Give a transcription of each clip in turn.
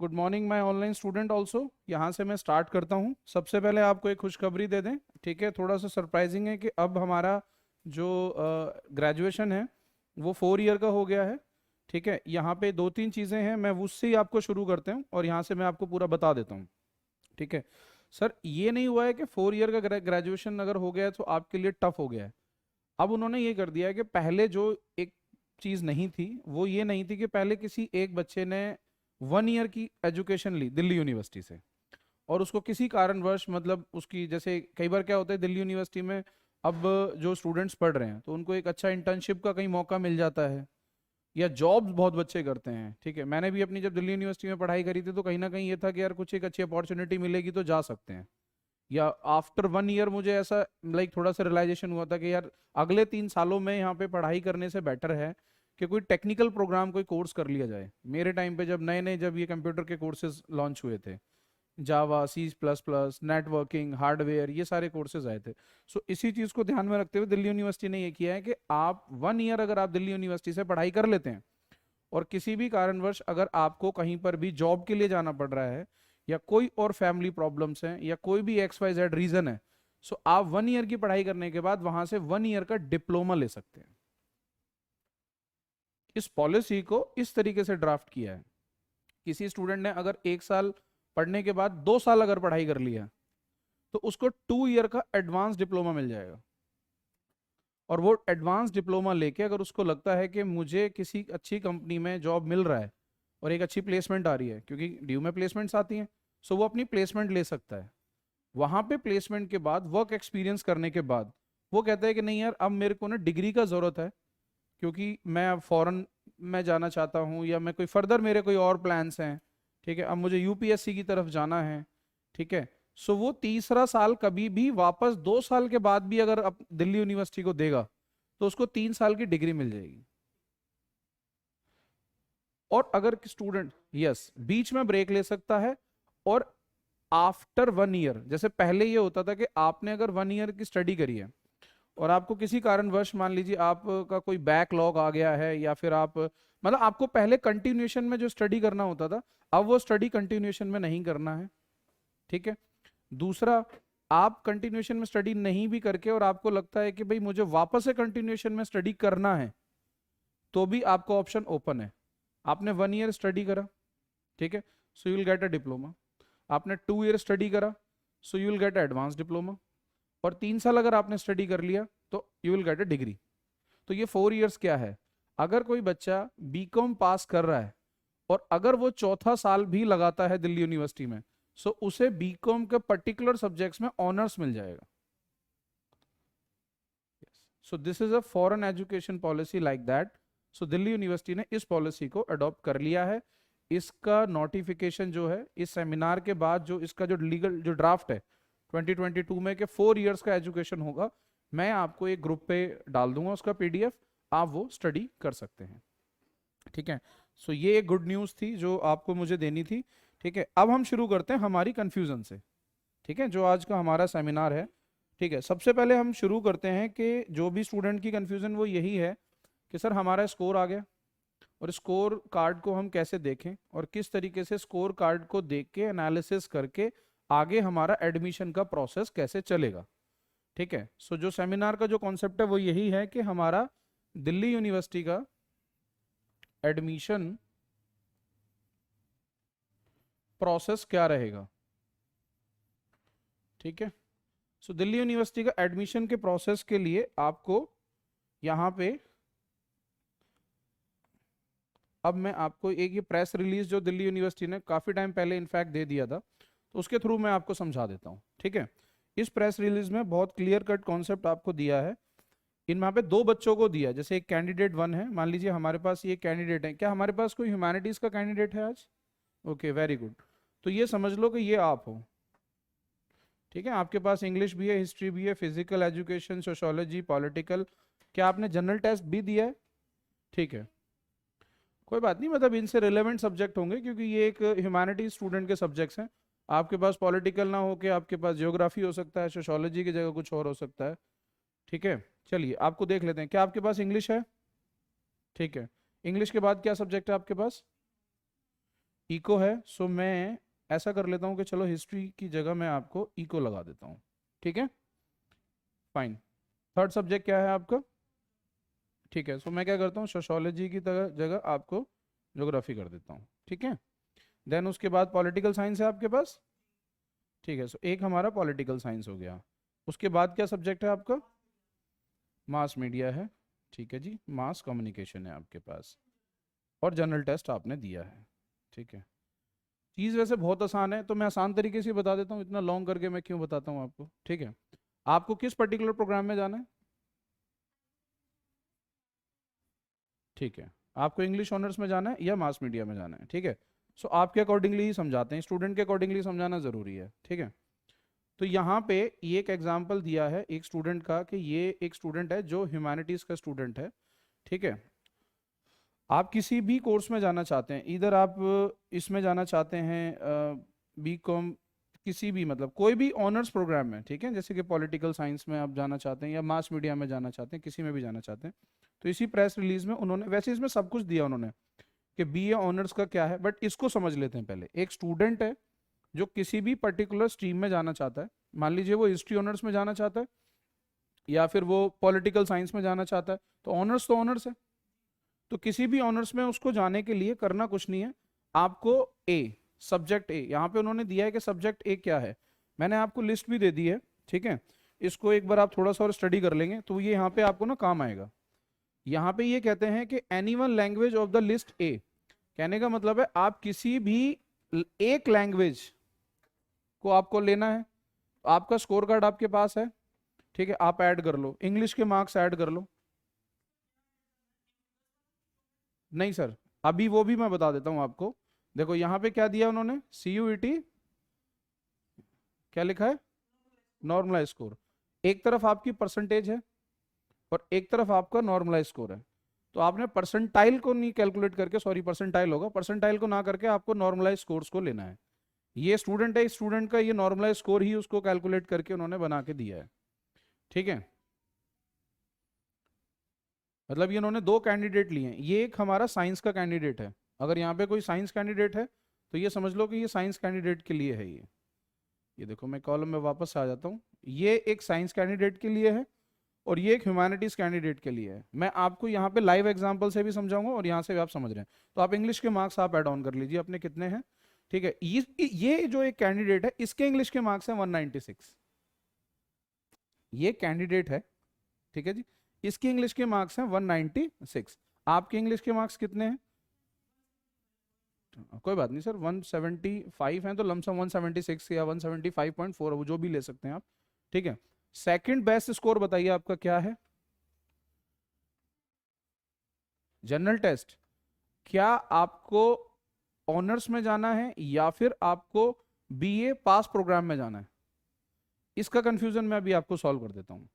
Good morning my online student also. यहाँ से मैं स्टार्ट करता हूँ। सबसे पहले आपको एक खुशखबरी दे दें, ठीक है। थोड़ा सा सरप्राइजिंग है कि अब हमारा जो ग्रेजुएशन है वो 4 ईयर का हो गया है, ठीक है। यहाँ पे दो तीन चीज़ें हैं, मैं उससे ही आपको शुरू करते हूँ और यहाँ से मैं आपको पूरा बता देता हूँ, ठीक है। सर ये नहीं हुआ है कि 4 ईयर का ग्रेजुएशन अगर हो गया है तो आपके लिए टफ हो गया है। अब उन्होंने ये कर दिया है कि पहले जो एक चीज़ नहीं थी वो ये नहीं थी कि पहले किसी एक बच्चे ने 1 ईयर की एजुकेशन ली दिल्ली यूनिवर्सिटी से और उसको किसी कारणवश, मतलब उसकी, जैसे कई बार क्या होता है दिल्ली यूनिवर्सिटी में, अब जो स्टूडेंट्स पढ़ रहे हैं तो उनको एक अच्छा इंटर्नशिप का कहीं मौका मिल जाता है या जॉब्स बहुत बच्चे करते हैं, ठीक है। मैंने भी अपनी जब दिल्ली यूनिवर्सिटी में पढ़ाई करी थी तो कहीं ना कहीं ये था कि यार कुछ एक अच्छी अपॉर्चुनिटी मिलेगी तो जा सकते हैं। या आफ्टर 1 ईयर मुझे ऐसा थोड़ा सा रियलाइजेशन हुआ था कि यार अगले 3 सालों में यहाँ पे पढ़ाई करने से बेटर है कि कोई टेक्निकल प्रोग्राम, कोई कोर्स कर लिया जाए। मेरे टाइम पे जब नए नए जब ये कंप्यूटर के कोर्सेज लॉन्च हुए थे, जावा, C++, नेटवर्किंग, हार्डवेयर, ये सारे कोर्सेज आए थे। सो इसी चीज़ को ध्यान में रखते हुए दिल्ली यूनिवर्सिटी ने ये किया है कि आप 1 ईयर अगर आप दिल्ली यूनिवर्सिटी से पढ़ाई कर लेते हैं और किसी भी कारणवश अगर आपको कहीं पर भी जॉब के लिए जाना पड़ रहा है या कोई और फैमिली प्रॉब्लम्स हैं या कोई भी XYZ रीजन है, सो आप 1 ईयर की पढ़ाई करने के बाद वहां से 1 ईयर का डिप्लोमा ले सकते हैं। इस पॉलिसी को इस तरीके से ड्राफ्ट किया है, किसी स्टूडेंट ने अगर 1 साल पढ़ने के बाद 2 साल अगर पढ़ाई कर लिया तो उसको 2 ईयर का एडवांस डिप्लोमा मिल जाएगा। और वो एडवांस डिप्लोमा लेके अगर उसको लगता है कि मुझे किसी अच्छी कंपनी में जॉब मिल रहा है और एक अच्छी प्लेसमेंट आ रही है, क्योंकि ड्यू में प्लेसमेंट्स आती हैं, सो वो अपनी प्लेसमेंट ले सकता है। वहां पे प्लेसमेंट के बाद वर्क एक्सपीरियंस करने के बाद वो कहता है कि नहीं यार अब मेरे को ना डिग्री का ज़रूरत है, क्योंकि मैं अब फॉरेन में जाना चाहता हूँ या मैं कोई फर्दर मेरे कोई और प्लान्स हैं, ठीक है। अब मुझे UPSC की तरफ जाना है, ठीक है। सो वो तीसरा साल कभी भी वापस 2 साल के बाद भी अगर दिल्ली यूनिवर्सिटी को देगा तो उसको 3 साल की डिग्री मिल जाएगी। और अगर स्टूडेंट, यस, बीच में ब्रेक ले सकता है। और आफ्टर 1 ईयर, जैसे पहले ये होता था कि आपने अगर 1 ईयर की स्टडी करी है और आपको किसी कारणवश, मान लीजिए आपका कोई बैकलॉग आ गया है या फिर आप, मतलब आपको पहले कंटिन्यूएशन में जो स्टडी करना होता था, अब वो स्टडी कंटिन्यूएशन में नहीं करना है, ठीक है। दूसरा, आप कंटिन्यूएशन में स्टडी नहीं भी करके और आपको लगता है कि भाई मुझे वापस से कंटिन्यूएशन में स्टडी करना है, तो भी आपको ऑप्शन ओपन है। आपने 1 ईयर स्टडी करा, ठीक है, so you will get a diploma. आपने 2 ईयर स्टडी करा, so you will get advance diploma. और 3 साल अगर आपने स्टडी कर लिया तो you will get a degree. तो ये 4 ईयर्स क्या है, अगर कोई बच्चा B.Com पास कर रहा है और अगर वो चौथा साल भी लगाता है दिल्ली यूनिवर्सिटी में, सो उसे B.Com के पर्टिकुलर सब्जेक्ट्स में ऑनर्स मिल जाएगा। So this is a foreign education policy like that. So Delhi university ने इस पॉलिसी को अडॉप्ट कर लिया है। इसका नोटिफिकेशन जो है इस सेमिनार के बाद, जो इसका जो लीगल जो ड्राफ्ट है 2022 में, के 4 ईयर्स का एजुकेशन होगा, मैं आपको एक ग्रुप पे डाल दूंगा उसका PDF, आप वो स्टडी कर सकते हैं, ठीक है। सो ये एक गुड न्यूज़ थी जो आपको मुझे देनी थी, ठीक है। अब हम शुरू करते हैं हमारी कंफ्यूजन से, ठीक है, जो आज का हमारा सेमिनार है, ठीक है। सबसे पहले हम शुरू करते हैं कि जो भी स्टूडेंट की कंफ्यूजन वो यही है कि सर हमारा स्कोर आ गया और स्कोर कार्ड को हम कैसे देखें और किस तरीके से स्कोर कार्ड को देख के एनालिसिस करके आगे हमारा एडमिशन का प्रोसेस कैसे चलेगा, ठीक है। सो जो सेमिनार का जो कॉन्सेप्ट है वो यही है कि हमारा दिल्ली यूनिवर्सिटी का एडमिशन प्रोसेस क्या रहेगा, ठीक है। सो दिल्ली यूनिवर्सिटी का एडमिशन के प्रोसेस के लिए आपको यहाँ पे, अब मैं आपको एक ये प्रेस रिलीज जो दिल्ली यूनिवर्सिटी ने काफ़ी टाइम पहले इनफैक्ट दे दिया था, तो उसके थ्रू मैं आपको समझा देता हूँ, ठीक है। इस प्रेस रिलीज में बहुत क्लियर कट कॉन्सेप्ट आपको दिया है। इन यहाँ पे दो बच्चों को दिया है, जैसे एक कैंडिडेट 1 है, मान लीजिए हमारे पास ये कैंडिडेट है। क्या हमारे पास कोई ह्यूमैनिटीज़ का कैंडिडेट है आज? Okay, very good. तो ये समझ लो कि ये आप हो, ठीक है। आपके पास इंग्लिश भी है, हिस्ट्री भी है, फिजिकल एजुकेशन, सोशोलॉजी, पॉलिटिकल। क्या आपने जनरल टेस्ट भी दिया है? ठीक है, कोई बात नहीं, मतलब इनसे रिलेवेंट सब्जेक्ट होंगे क्योंकि ये एक ह्यूमैनिटीज स्टूडेंट के सब्जेक्ट्स हैं। आपके पास पॉलिटिकल ना हो के आपके पास ज्योग्राफी हो सकता है, सोशोलॉजी की जगह कुछ और हो सकता है, ठीक है। चलिए आपको देख लेते हैं, क्या आपके पास इंग्लिश है? ठीक है, इंग्लिश के बाद क्या सब्जेक्ट है आपके पास? इको है, सो मैं ऐसा कर लेता हूँ कि चलो हिस्ट्री की जगह मैं आपको इको लगा देता हूँ, ठीक है, फाइन। थर्ड सब्जेक्ट क्या है आपका? ठीक है, सो मैं क्या करता हूँ, सोशोलॉजी की जगह आपको ज्योग्राफी कर देता हूँ, ठीक है। देन उसके बाद पॉलिटिकल साइंस है आपके पास, ठीक है, सो एक हमारा पॉलिटिकल साइंस हो गया। उसके बाद क्या सब्जेक्ट है आपका? मास मीडिया है, ठीक है जी, मास कम्युनिकेशन है आपके पास, और जनरल टेस्ट आपने दिया है, ठीक है। चीज़ वैसे बहुत आसान है, तो मैं आसान तरीके से बता देता हूँ, इतना लॉन्ग करके मैं क्यों बताता हूँ आपको, ठीक है। आपको किस पर्टिकुलर प्रोग्राम में जाना है? ठीक है, आपको इंग्लिश ऑनर्स में जाना है या मास मीडिया में जाना है, ठीक है। सो आपके अकॉर्डिंगली ही समझाते हैं, स्टूडेंट के अकॉर्डिंगली समझाना ज़रूरी है, ठीक है। तो यहाँ पे ये एक एग्जाम्पल दिया है एक स्टूडेंट का, कि ये एक स्टूडेंट है जो ह्यूमैनिटीज़ का स्टूडेंट है, ठीक है। आप किसी भी कोर्स में जाना चाहते हैं, इधर आप इसमें जाना चाहते हैं बी कॉम, किसी भी मतलब कोई भी ऑनर्स प्रोग्राम में, ठीक है, जैसे कि पॉलिटिकल साइंस में आप जाना चाहते हैं या मास मीडिया में जाना चाहते हैं, किसी में भी जाना चाहते हैं, तो इसी प्रेस रिलीज में उन्होंने, वैसे इसमें सब कुछ दिया उन्होंने कि बीए ऑनर्स का क्या है, बट इसको समझ लेते हैं पहले। एक स्टूडेंट है जो किसी भी पर्टिकुलर स्ट्रीम में जाना चाहता है, मान लीजिए वो हिस्ट्री ऑनर्स में जाना चाहता है या फिर वो पॉलिटिकल साइंस में जाना चाहता है, तो ऑनर्स है। तो किसी भी ऑनर्स में उसको जाने के लिए करना कुछ नहीं है, आपको ए, सब्जेक्ट ए, यहाँ पे उन्होंने दिया है कि सब्जेक्ट ए क्या है, मैंने आपको लिस्ट भी दे दी है, ठीक है। इसको एक बार आप थोड़ा सा और स्टडी कर लेंगे तो ये यहाँ पे आपको ना काम आएगा। यहाँ पे ये कहते हैं कि any one language of the list A, कहने का मतलब है आप किसी भी एक लैंग्वेज को आपको लेना है, आपका स्कोर कार्ड आपके पास है, ठीक है, आप ऐड कर लो, इंग्लिश के मार्क्स ऐड कर लो। नहीं सर, अभी वो भी मैं बता देता हूं आपको। देखो यहाँ पे क्या दिया उन्होंने, सी यू ई टी, क्या लिखा है, नॉर्मलाइज स्कोर। एक तरफ आपकी परसेंटेज है और एक तरफ आपका नॉर्मलाइज स्कोर है, तो आपने परसेंटाइल को नहीं कैलकुलेट करके, सॉरी परसेंटाइल होगा, परसेंटाइल को ना करके आपको नॉर्मलाइज स्कोर्स को लेना है। ये स्टूडेंट है, इस स्टूडेंट का ये नॉर्मलाइज स्कोर ही उसको कैलकुलेट करके उन्होंने बना के दिया है, ठीक है। मतलब ये उन्होंने दो कैंडिडेट लिए हैं, ये एक हमारा साइंस का कैंडिडेट है, अगर यहाँ पे कोई साइंस कैंडिडेट है तो ये समझ लो कि ये साइंस कैंडिडेट के लिए है। ये देखो मैं कॉलम में वापस आ जाता हूँ, ये एक साइंस कैंडिडेट के लिए है और ये एक ह्यूमैनिटीज कैंडिडेट के लिए है। मैं आपको यहाँ पे लाइव एग्जांपल से भी समझाऊंगा और यहाँ से भी आप समझ रहे हैं, तो आप इंग्लिश के मार्क्स आप ऐड ऑन कर लीजिए अपने कितने हैं, ठीक है। ये जो एक कैंडिडेट है इसके इंग्लिश के मार्क्स हैं 196, ये कैंडिडेट है, ठीक है जी, इसकी इंग्लिश के मार्क्स हैं 196। आपके इंग्लिश के मार्क्स कितने हैं? कोई बात नहीं सर, 175 हैं तो लमसम 176 या 175.4 वो जो भी ले सकते हैं आप, ठीक है। सेकंड बेस्ट स्कोर बताइए आपका क्या है? General test. क्या आपको ऑनर्स में जाना है या फिर आपको बीए पास प्रोग्राम में जाना है? इसका कंफ्यूजन मैं अभी आपको सॉल्व कर देता हूं।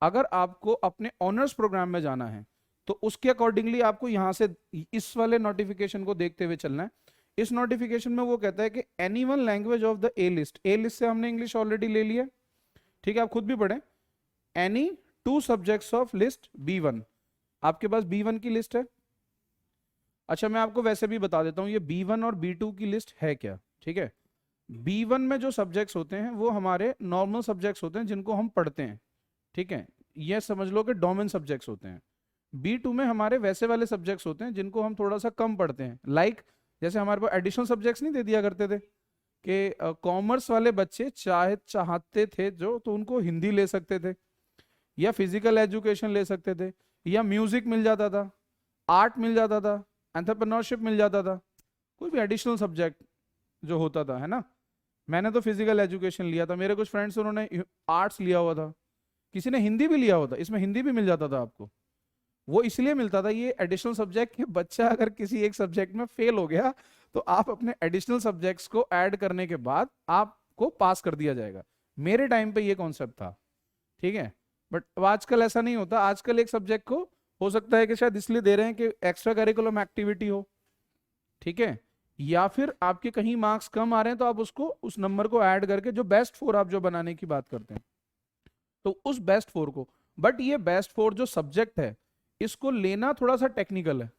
अगर आपको अपने ऑनर्स प्रोग्राम में जाना है तो उसके अकॉर्डिंगली आपको यहां से इस वाले नोटिफिकेशन को देखते हुए चलना है। इस नोटिफिकेशन में वो कहता है कि any one language of the A list, A list से हमने इंग्लिश ऑलरेडी ले लिया, ठीक है, आप खुद भी पढ़ें। Any two subjects of list B1, आपके पास B1 की लिस्ट है। अच्छा मैं आपको वैसे भी बता देता हूं ये B1 और B2 की लिस्ट है क्या, ठीक है। B1 में जो सब्जेक्ट्स होते हैं वो हमारे नॉर्मल सब्जेक्ट्स होते हैं जिनको हम पढ़ते हैं, ठीक है, ये समझ लो कि डोमेन सब्जेक्ट्स होते हैं। B2 में हमारे वैसे वाले सब्जेक्ट्स होते हैं जिनको हम थोड़ा सा कम पढ़ते हैं, लाइक जैसे हमारे पास एडिशनल सब्जेक्ट्स नहीं दे दिया करते थे कि कॉमर्स वाले बच्चे चाहते थे जो, तो उनको हिंदी ले सकते थे या फिजिकल एजुकेशन ले सकते थे या म्यूजिक मिल जाता था, आर्ट मिल जाता था, एंटरप्रेन्योरशिप मिल जाता था, कोई भी एडिशनल सब्जेक्ट जो होता था, है ना। मैंने तो फिजिकल एजुकेशन लिया था, मेरे कुछ फ्रेंड्स उन्होंने आर्ट्स लिया हुआ था, किसी ने हिंदी भी लिया हुआ था, इसमें हिंदी भी मिल जाता था आपको। वो इसलिए मिलता था ये एडिशनल सब्जेक्ट के, बच्चा अगर किसी एक सब्जेक्ट में फेल हो गया तो आप अपने एडिशनल सब्जेक्ट्स को ऐड करने के बाद आपको पास कर दिया जाएगा। मेरे टाइम पे ये कॉन्सेप्ट था, ठीक है। बट आजकल ऐसा नहीं होता, आजकल एक सब्जेक्ट को हो सकता है कि शायद इसलिए दे रहे हैं कि एक्स्ट्रा करिकुलम एक्टिविटी हो, ठीक है, या फिर आपके कहीं मार्क्स कम आ रहे हैं तो आप उसको उस नंबर को ऐड करके जो बेस्ट फोर आप जो बनाने की बात करते हैं तो उस बेस्ट फोर को, बट ये बेस्ट फोर जो सब्जेक्ट है इसको लेना थोड़ा सा टेक्निकल है।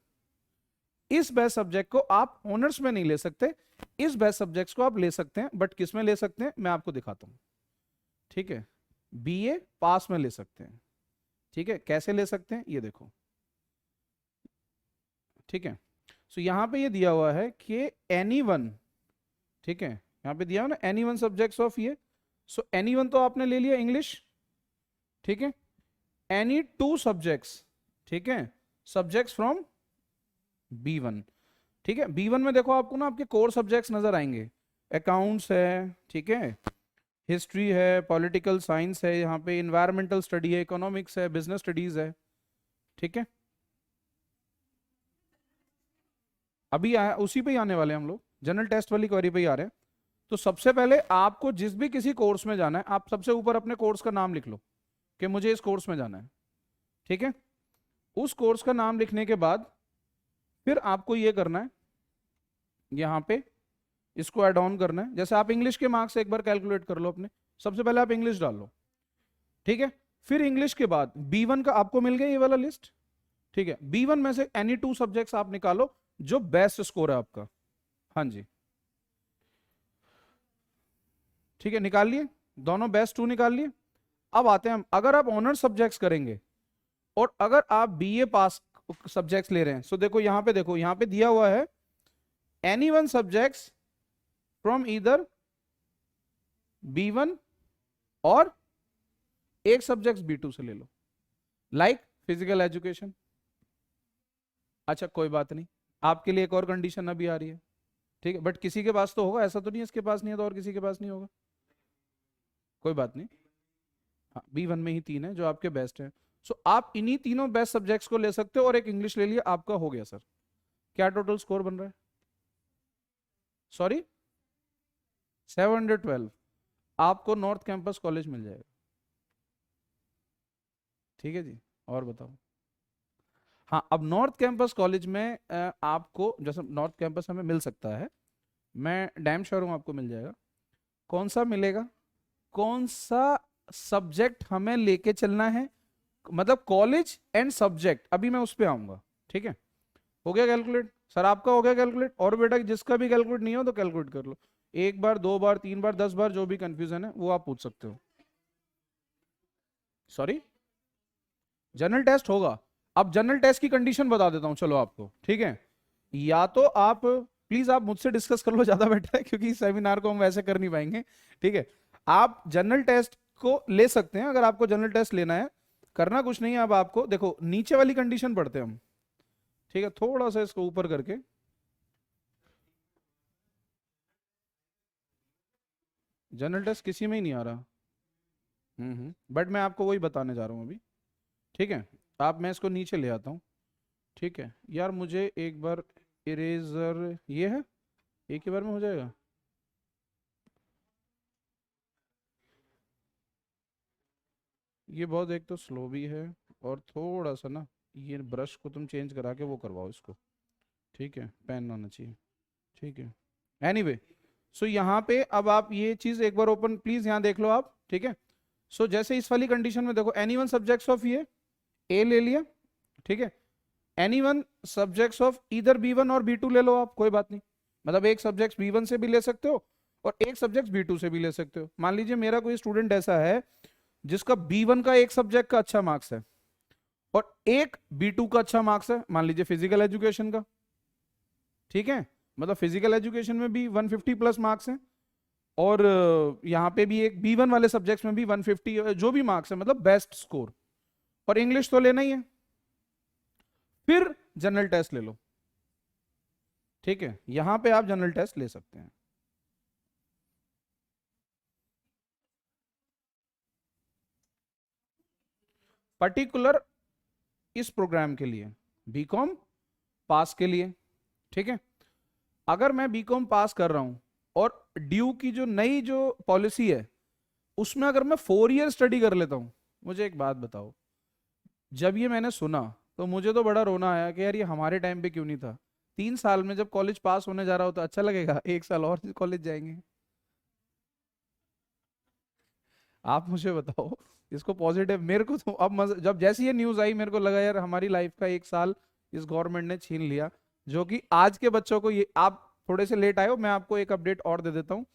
इस बेस्ट सब्जेक्ट को आप ऑनर्स में नहीं ले सकते, इस बेस्ट सब्जेक्ट्स को आप ले सकते हैं, बट किस में ले सकते हैं मैं आपको दिखाता हूं। ठीक है, बीए पास में ले सकते हैं। ठीक है, कैसे ले सकते हैं ये देखो। ठीक है, सो यहां पे ये दिया हुआ है कि एनी वन, ठीक है, यहां पे दिया हुआ ना एनी वन सब्जेक्ट्स ऑफ ये, सो एनी वन तो आपने ले लिया इंग्लिश। ठीक है, एनी टू सब्जेक्ट्स, ठीक है, सब्जेक्ट्स फ्रॉम B1। ठीक है, B1 में देखो आपको ना आपके कोर सब्जेक्ट्स नजर आएंगे, अकाउंट्स है, ठीक है, हिस्ट्री है, पॉलिटिकल साइंस है, यहाँ पे इन्वायरमेंटल स्टडी है, इकोनॉमिक्स है, बिजनेस स्टडीज है। ठीक है, अभी उसी पे ही आने वाले हैं हम लोग, जनरल टेस्ट वाली क्वेरी पे ही आ रहे हैं। तो सबसे पहले आपको जिस भी किसी कोर्स में जाना है, आप सबसे ऊपर अपने कोर्स का नाम लिख लो कि मुझे इस कोर्स में जाना है। ठीक है, उस कोर्स का नाम लिखने के बाद फिर आपको ये करना है, यहाँ पे इसको ऐड ऑन करना है। जैसे आप इंग्लिश के मार्क्स एक बार कैलकुलेट कर लो अपने, सबसे पहले आप इंग्लिश डाल लो। ठीक है, फिर इंग्लिश के बाद B1 का आपको मिल गया ये वाला लिस्ट। ठीक है, B1 में से एनी टू सब्जेक्ट्स आप निकालो जो बेस्ट स्कोर है आपका। हाँ जी, ठीक है, निकाल लिए, दोनों बेस्ट टू निकाल लिए। अब आते हैं हम, अगर आप ऑनर्स सब्जेक्ट्स करेंगे और अगर आप बीए पास सब्जेक्ट्स ले रहे हैं, सो देखो यहां पे, देखो यहां पे दिया हुआ है any one subjects from either B1 और एक सब्जेक्ट B2 से ले लो, लाइक फिजिकल एजुकेशन। अच्छा कोई बात नहीं, आपके लिए एक और कंडीशन अभी आ रही है। ठीक है, बट किसी के पास तो होगा, ऐसा तो नहीं है इसके पास नहीं है तो और किसी के पास नहीं होगा, कोई बात नहीं। हाँ, B1 में ही 3 है जो आपके बेस्ट है। सो आप इन्हीं तीनों बेस्ट सब्जेक्ट्स को ले सकते हो और एक इंग्लिश ले लिया, आपका हो गया सर। क्या टोटल स्कोर बन रहा है? सॉरी 712, आपको नॉर्थ कैंपस कॉलेज मिल जाएगा। ठीक है जी, और बताओ। हाँ, अब नॉर्थ कैंपस कॉलेज में आपको जैसे नॉर्थ कैंपस हमें मिल सकता है, मैं डैम श्योर हूँ आपको मिल जाएगा। कौन सा मिलेगा, कौन सा सब्जेक्ट हमें लेके चलना है, मतलब कॉलेज एंड सब्जेक्ट, अभी मैं उस पर आऊंगा। ठीक है, हो गया कैलकुलेट सर? आपका हो गया कैलकुलेट? और बेटा जिसका भी कैलकुलेट नहीं हो तो कैलकुलेट कर लो, एक बार, दो बार, तीन बार, 10 बार, जो भी कंफ्यूजन है वो आप पूछ सकते हो। सॉरी, जनरल टेस्ट होगा। अब जनरल टेस्ट की कंडीशन बता देता हूं चलो आपको। ठीक है, या तो आप प्लीज आप मुझसे डिस्कस कर लो, ज्यादा बेटर है, क्योंकि सेमिनार को हम वैसे कर नहीं पाएंगे। ठीक है, आप जनरल टेस्ट को ले सकते हैं अगर आपको जनरल टेस्ट लेना है, करना कुछ नहीं है। अब आपको देखो नीचे वाली कंडीशन पढ़ते हैं हम। ठीक है, थोड़ा सा इसको ऊपर करके, जनरल टेस्ट किसी में ही नहीं आ रहा। बट मैं आपको वही बताने जा रहा हूँ अभी। ठीक है, आप, मैं इसको नीचे ले आता हूँ। ठीक है यार, मुझे एक बार इरेजर, ये है, एक ही बार में हो जाएगा? ये बहुत एक तो स्लो भी है, और थोड़ा सा ना ये ब्रश को तुम चेंज करा के वो करवाओ इसको। ठीक है, पेन आना चाहिए। ठीक है, एनीवे, सो यहाँ पे अब आप ये चीज एक बार ओपन प्लीज यहाँ देख लो आप। ठीक है, सो जैसे इस वाली कंडीशन में देखो, एनी वन सब्जेक्ट्स ऑफ ये ए ले लिया। ठीक है, एनी वन सब्जेक्ट्स ऑफ इधर B1 और B2 ले लो आप, कोई बात नहीं, मतलब एक सब्जेक्ट B1 से भी ले सकते हो और एक सब्जेक्ट B2 से भी ले सकते हो। मान लीजिए मेरा कोई स्टूडेंट ऐसा है जिसका B1 का एक सब्जेक्ट का अच्छा मार्क्स है और एक B2 का अच्छा मार्क्स है, मान लीजिए फिजिकल एजुकेशन का। ठीक है, मतलब फिजिकल एजुकेशन में भी 150 प्लस मार्क्स हैं और यहाँ पे भी एक B1 वाले सब्जेक्ट्स में भी 150 जो भी मार्क्स है, मतलब बेस्ट स्कोर, और इंग्लिश तो लेना ही है। फिर जनरल टेस्ट ले लो। ठीक है, यहां पे आप जनरल टेस्ट ले सकते हैं। पर्टिकुलर इस प्रोग्राम के लिए, बीकॉम पास के लिए। ठीक है, अगर मैं बीकॉम पास कर रहा हूं और ड्यू की जो नई जो पॉलिसी है उसमें अगर मैं 4 ईयर स्टडी कर लेता हूं, मुझे एक बात बताओ, जब ये मैंने सुना तो मुझे तो बड़ा रोना आया कि यार ये हमारे टाइम पे क्यों नहीं था। 3 साल में जब कॉलेज पास होने जा रहा हो तो अच्छा लगेगा, 1 साल और कॉलेज जाएंगे। आप मुझे बताओ इसको पॉजिटिव, मेरे को तो अब जब जैसी ये न्यूज आई मेरे को लगा यार हमारी लाइफ का 1 साल इस गवर्नमेंट ने छीन लिया। जो कि आज के बच्चों को, ये आप थोड़े से लेट आए हो, मैं आपको एक अपडेट और दे देता हूँ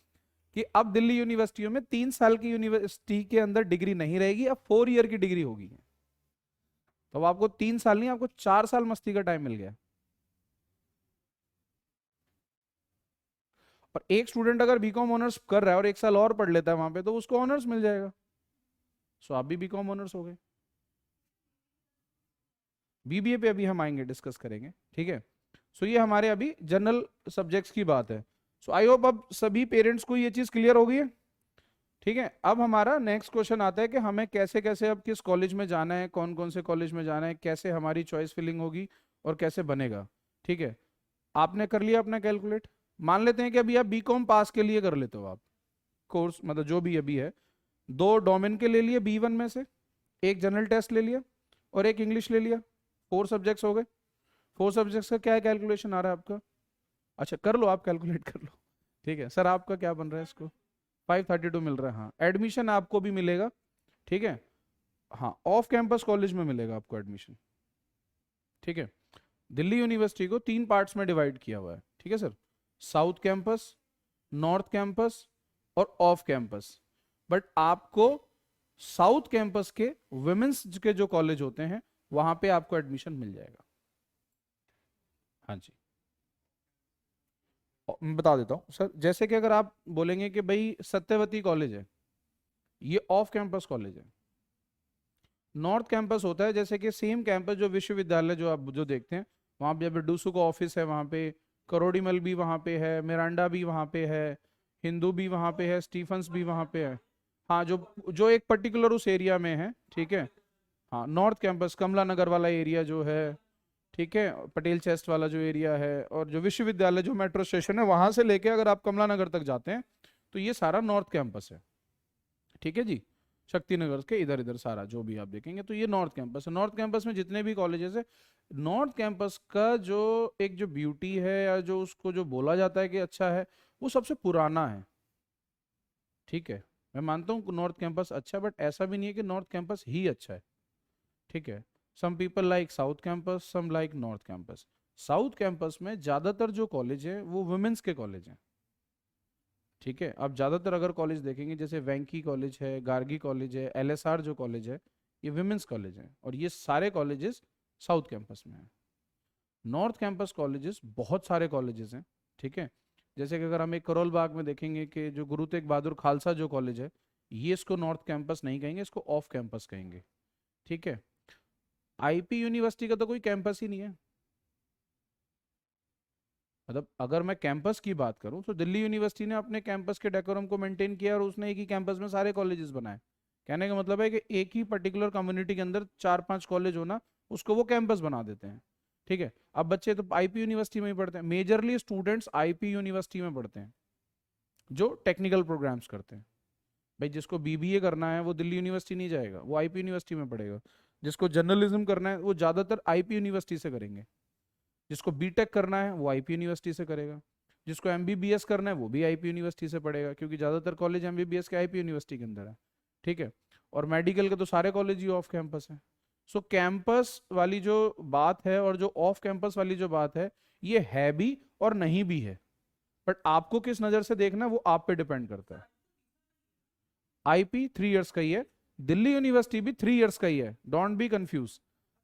कि अब दिल्ली यूनिवर्सिटियों में 3 साल की यूनिवर्सिटी के अंदर डिग्री नहीं रहेगी, अब 4 ईयर की डिग्री होगी। तो अब आपको 3 साल नहीं, आपको 4 साल मस्ती का टाइम मिल गया। और एक स्टूडेंट अगर बीकॉम ऑनर्स कर रहा है और 1 साल और पढ़ लेता है वहां पे, तो उसको ऑनर्स मिल जाएगा। सो आप भी बीकॉम ऑनर्स हो गए। बीबीए पे अभी हम आएंगे, डिस्कस करेंगे, ठीक है। सो ये हमारे अभी जनरल सब्जेक्ट्स की बात है। सो आई होप अब सभी पेरेंट्स को ये चीज़ क्लियर हो गई है, ठीक है। अब हमारा नेक्स्ट क्वेश्चन आता है कि हमें कैसे कैसे अब किस कॉलेज में जाना है, कौन कौन से कॉलेज में जाना है, कैसे हमारी चॉइस फिलिंग होगी और कैसे बनेगा, ठीक है। आपने कर लिया अपना कैलकुलेट। मान लेते हैं कि अभी आप बीकॉम पास के लिए कर लेते हो आप कोर्स, मतलब जो भी अभी है, 2 डोमेन के ले लिए B1 में से, एक जनरल टेस्ट ले लिया और एक इंग्लिश ले लिया, 4 सब्जेक्ट्स हो गए। 4 सब्जेक्ट्स का क्या कैलकुलेशन आ रहा है आपका? अच्छा कर लो, आप कैलकुलेट कर लो, ठीक है। सर आपका क्या बन रहा है इसको? 532 मिल रहा है, हाँ। एडमिशन आपको भी मिलेगा, ठीक है। हाँ, ऑफ कैंपस कॉलेज में मिलेगा आपको एडमिशन, ठीक है। दिल्ली यूनिवर्सिटी को 3 पार्ट्स में डिवाइड किया हुआ है, ठीक है sir. South campus, north campus और ऑफ कैंपस। बट आपको साउथ कैंपस के वुमेन्स के जो कॉलेज होते हैं वहां पे आपको एडमिशन मिल जाएगा। हाँ जी, मैं बता देता हूँ सर। जैसे कि अगर आप बोलेंगे कि भाई सत्यवती कॉलेज है, ये ऑफ कैंपस कॉलेज है। नॉर्थ कैंपस होता है जैसे कि सेम कैंपस जो विश्वविद्यालय जो आप जो देखते हैं, वहाँ पे डूसू का ऑफिस है, वहाँ पे करोड़ीमल भी वहाँ पे है, मिरांडा भी वहाँ पे है, हिंदू भी वहाँ पे है, स्टीफंस भी वहाँ पे है। हाँ, जो जो एक पर्टिकुलर उस एरिया में है, ठीक है। हाँ, नॉर्थ कैंपस कमला नगर वाला एरिया जो है, ठीक है, पटेल चेस्ट वाला जो एरिया है, और जो विश्वविद्यालय जो मेट्रो स्टेशन है वहां से लेके अगर आप कमला नगर तक जाते हैं तो ये सारा नॉर्थ कैंपस है, ठीक है जी। शक्ति नगर के इधर इधर सारा जो भी आप देखेंगे तो ये नॉर्थ कैंपस है। नॉर्थ कैंपस में जितने भी कॉलेजेस है, नॉर्थ कैंपस का जो एक जो ब्यूटी है या जो उसको जो बोला जाता है कि अच्छा है, वो सबसे पुराना है, ठीक है। मैं मानता हूँ नॉर्थ कैंपस अच्छा है, बट ऐसा भी नहीं है कि नॉर्थ कैंपस ही अच्छा है, ठीक है। Some people like south campus, some like north campus. South campus में ज्यादातर जो कॉलेज है वो वुमेन्स के कॉलेज हैं, ठीक है। आप ज्यादातर अगर कॉलेज देखेंगे जैसे वेंकी कॉलेज है, गार्गी कॉलेज है, LSR जो कॉलेज है, ये वुमेन्स कॉलेज हैं, और ये सारे कॉलेजेस साउथ कैंपस में हैं। नॉर्थ कैंपस कॉलेजेस बहुत सारे कॉलेजेस हैं, ठीक है। जैसे कि अगर हम एक करोल बाग में देखेंगे कि जो गुरु तेग बहादुर खालसा जो कॉलेज है, ये इसको नॉर्थ कैंपस नहीं कहेंगे, इसको ऑफ कैंपस कहेंगे, ठीक है। IP यूनिवर्सिटी का तो कोई कैंपस ही नहीं है। मतलब अगर मैं कैंपस की बात करूं तो दिल्ली यूनिवर्सिटी ने अपने कैंपस के डेकोरम को मेंटेन किया और उसने एक ही कैंपस में सारे कॉलेजेस बनाए। कहने का मतलब है कि एक ही पर्टिकुलर कम्युनिटी के अंदर 4-5 कॉलेज होना, उसको वो कैंपस बना देते हैं, ठीक है। अब बच्चे तो IP यूनिवर्सिटी में ही पढ़ते हैं, मेजरली स्टूडेंट्स IP यूनिवर्सिटी में पढ़ते हैं जो टेक्निकल प्रोग्राम्स करते हैं। भाई जिसको BBA करना है वो दिल्ली यूनिवर्सिटी नहीं जाएगा, वो IP यूनिवर्सिटी में पढ़ेगा। जिसको जर्नलिज्म करना है वो ज़्यादातर IP यूनिवर्सिटी से करेंगे। जिसको बीटेक करना है वो IP यूनिवर्सिटी से करेगा। जिसको MBBS करना है वो भी IP यूनिवर्सिटी से पढ़ेगा, क्योंकि ज़्यादातर कॉलेज MBBS के IP यूनिवर्सिटी के अंदर है, ठीक है। और मेडिकल के तो सारे कॉलेज ही ऑफ कैंपस है। सो कैंपस वाली जो बात है और जो ऑफ कैंपस वाली जो बात है, ये है भी और नहीं भी है, बट आपको किस नज़र से देखना है वो आप पे डिपेंड करता है। IP 3 इयर्स का ही है, दिल्ली यूनिवर्सिटी भी 3 इयर्स का ही है, डोंट बी कंफ्यूज।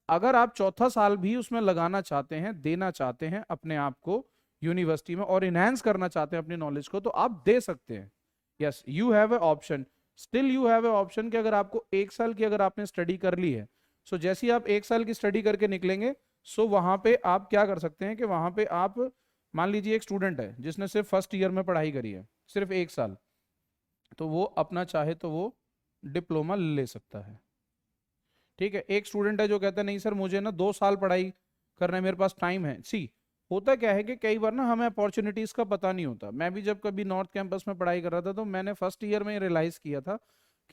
अगर आप चौथा साल भी उसमें लगाना चाहते हैं, देना चाहते हैं अपने आप को यूनिवर्सिटी में और इनहेंस करना चाहते हैं अपनी नॉलेज को, तो आप दे सकते हैं। Yes, you have A option, still you have A option कि अगर आपको 1 साल की अगर आपने स्टडी कर ली है, सो जैसे ही आप 1 साल की स्टडी करके निकलेंगे, सो वहां पे आप क्या कर सकते हैं कि वहां पे आप, मान लीजिए एक स्टूडेंट है जिसने सिर्फ फर्स्ट ईयर में पढ़ाई करी है, सिर्फ 1 साल, तो वो अपना चाहे तो वो डिप्लोमा ले सकता है, ठीक है। एक स्टूडेंट है जो कहता है नहीं सर मुझे ना 2 साल पढ़ाई करना है, मेरे पास टाइम है। सी, होता क्या है कि कई बार ना हमें अपॉर्चुनिटीज का पता नहीं होता। मैं भी जब कभी नॉर्थ कैंपस में पढ़ाई कर रहा था तो मैंने फर्स्ट ईयर में रियलाइज किया था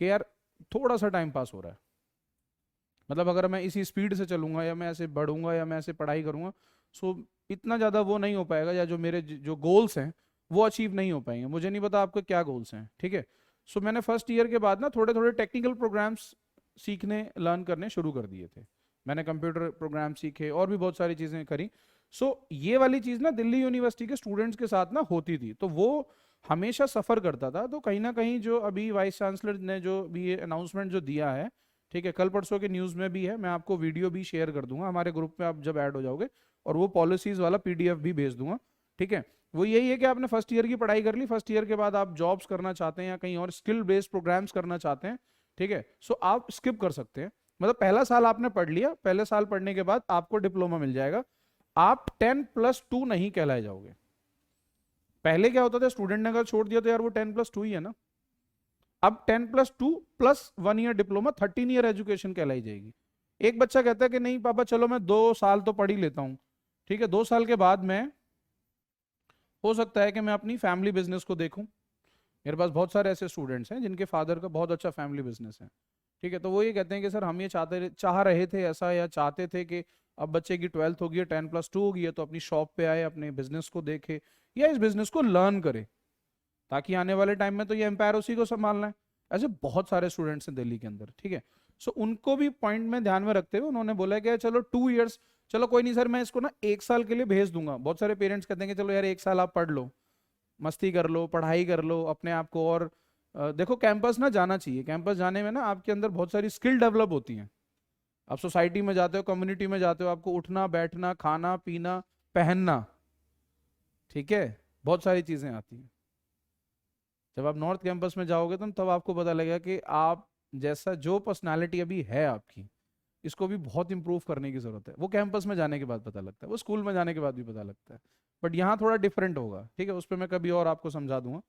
कि यार थोड़ा सा टाइम पास हो रहा है। मतलब अगर मैं इसी स्पीड से चलूंगा या मैं ऐसे बढ़ूंगा या मैं ऐसे पढ़ाई करूंगा, सो इतना ज़्यादा वो नहीं हो पाएगा, या जो मेरे जो गोल्स हैं वो अचीव नहीं हो पाएंगे। मुझे नहीं पता आपके क्या गोल्स हैं, ठीक है। सो मैंने फर्स्ट ईयर के बाद ना थोड़े थोड़े टेक्निकल प्रोग्राम्स सीखने लर्न करने शुरू कर दिए थे। मैंने कंप्यूटर प्रोग्राम सीखे और भी बहुत सारी चीज़ें करी। सो ये वाली चीज ना दिल्ली यूनिवर्सिटी के स्टूडेंट्स के साथ ना होती थी, तो वो हमेशा सफर करता था। तो कहीं ना कहीं जो अभी वाइस चांसलर ने जो भी ये अनाउंसमेंट जो दिया है, ठीक है, कल परसों के न्यूज में भी है, मैं आपको वीडियो भी शेयर कर दूंगा हमारे ग्रुप में आप जब ऐड हो जाओगे, और वो पॉलिसीज वाला पीडीएफ भी भेज दूंगा, ठीक है। वो यही है कि आपने फर्स्ट ईयर की पढ़ाई कर ली, फर्स्ट ईयर के बाद आप जॉब्स करना चाहते हैं या कहीं और स्किल बेस्ड प्रोग्राम्स करना चाहते हैं, ठीक है, सो आप स्किप कर सकते हैं। मतलब पहला साल आपने पढ़ लिया, पहले साल पढ़ने के बाद आपको डिप्लोमा मिल जाएगा, आप 10+2 नहीं कहलाए जाओगे। पहले क्या होता था, स्टूडेंट ने अगर छोड़ दिया तो यार वो 10+2 ही है ना। अब 10+2 plus 1 year diploma 13 year education कहलाई जाएगी। एक बच्चा कहता है कि नहीं पापा चलो मैं 2 साल तो पढ़ ही लेता हूँ, ठीक है, 2 साल के बाद मैं, हो सकता है कि मैं अपनी फैमिली बिजनेस को देखूं। मेरे पास बहुत सारे ऐसे स्टूडेंट्स हैं जिनके फादर का बहुत अच्छा फैमिली बिजनेस है, ठीक है, तो वो ये कहते हैं कि सर हम ये चाह रहे थे ऐसा, या चाहते थे कि अब बच्चे की 12th होगी है, 10+2 होगी है, तो अपनी शॉप पे आए, अपने बिजनेस को देखे या इस बिजनेस को लर्न करे, ताकि आने वाले टाइम में तो ये एम्पायर उसी को संभालना है। ऐसे बहुत सारे स्टूडेंट्स हैं दिल्ली के अंदर, ठीक है। सो उनको भी पॉइंट में ध्यान में रखते हुए उन्होंने बोला कि चलो 2 इयर्स, चलो कोई नहीं सर मैं इसको ना 1 साल के लिए भेज दूंगा। बहुत सारे पेरेंट्स कहते हैं कि चलो यार 1 साल आप पढ़ लो, मस्ती कर लो, पढ़ाई कर लो, अपने आप को और देखो कैंपस ना जाना चाहिए। कैंपस जाने में ना आपके अंदर बहुत सारी स्किल डेवलप होती हैं। आप सोसाइटी में जाते हो, कम्युनिटी में जाते हो, आपको उठना बैठना खाना पीना पहनना, ठीक है, बहुत सारी चीजें आती हैं। जब आप नॉर्थ कैंपस में जाओगे तो तब आपको पता लगेगा कि आप जैसा जो पर्सनालिटी अभी है आपकी, इसको भी बहुत इंप्रूव करने की जरूरत है। वो कैंपस में जाने के बाद पता लगता है, वो स्कूल में जाने के बाद भी पता लगता है, बट यहाँ थोड़ा डिफरेंट होगा, ठीक है, उस पर मैं कभी और आपको समझा दूंगा,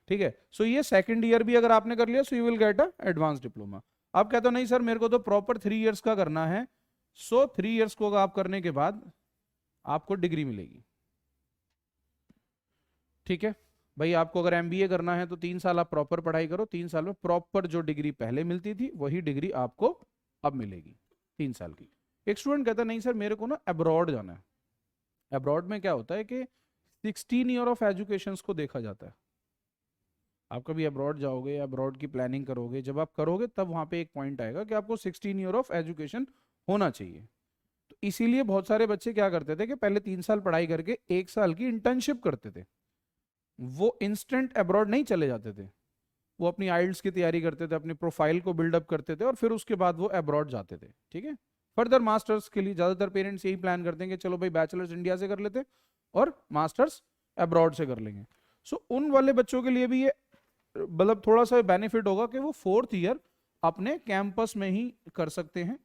ठीक है। सो ये सेकंड ईयर भी अगर आपने कर लिया so you will get a advance diploma. आप कहते हो नहीं सर मेरे को तो प्रॉपर 3 इयर्स का करना है, सो 3 इयर्स को आप करने के बाद आपको डिग्री मिलेगी, ठीक है। भाई आपको अगर एमबीए करना है तो 3 साल आप प्रॉपर पढ़ाई करो, 3 साल में प्रॉपर जो डिग्री पहले मिलती थी वही डिग्री आपको अब मिलेगी 3 साल की। एक स्टूडेंट कहता है नहीं सर मेरे को ना अब्रॉड जाना है। अब्रॉड में क्या होता है कि 16 ईयर ऑफ एजुकेशन को देखा जाता है। आप कभी अब्रॉड जाओगे, अब्रॉड की प्लानिंग करोगे, जब आप करोगे तब वहां पे एक पॉइंट आएगा कि आपको 16 ईयर ऑफ एजुकेशन होना चाहिए। तो इसीलिए बहुत सारे बच्चे क्या करते थे कि पहले 3 साल पढ़ाई करके 1 साल की इंटर्नशिप करते थे। वो इंस्टेंट अब्रॉड नहीं चले जाते थे, वो अपनी आइल्स की तैयारी करते थे, अपनी प्रोफाइल को बिल्डअप करते थे और फिर उसके बाद वो अब्रॉड जाते थे, ठीक है। फर्दर मास्टर्स के लिए ज़्यादातर पेरेंट्स यही प्लान करते हैं कि चलो भाई बैचलर्स इंडिया से कर लेते और मास्टर्स अब्रॉड से कर लेंगे। सो उन वाले बच्चों के लिए भी ये मतलब थोड़ा सा बेनिफिट होगा कि वो 4th ईयर अपने कैंपस में ही कर सकते हैं,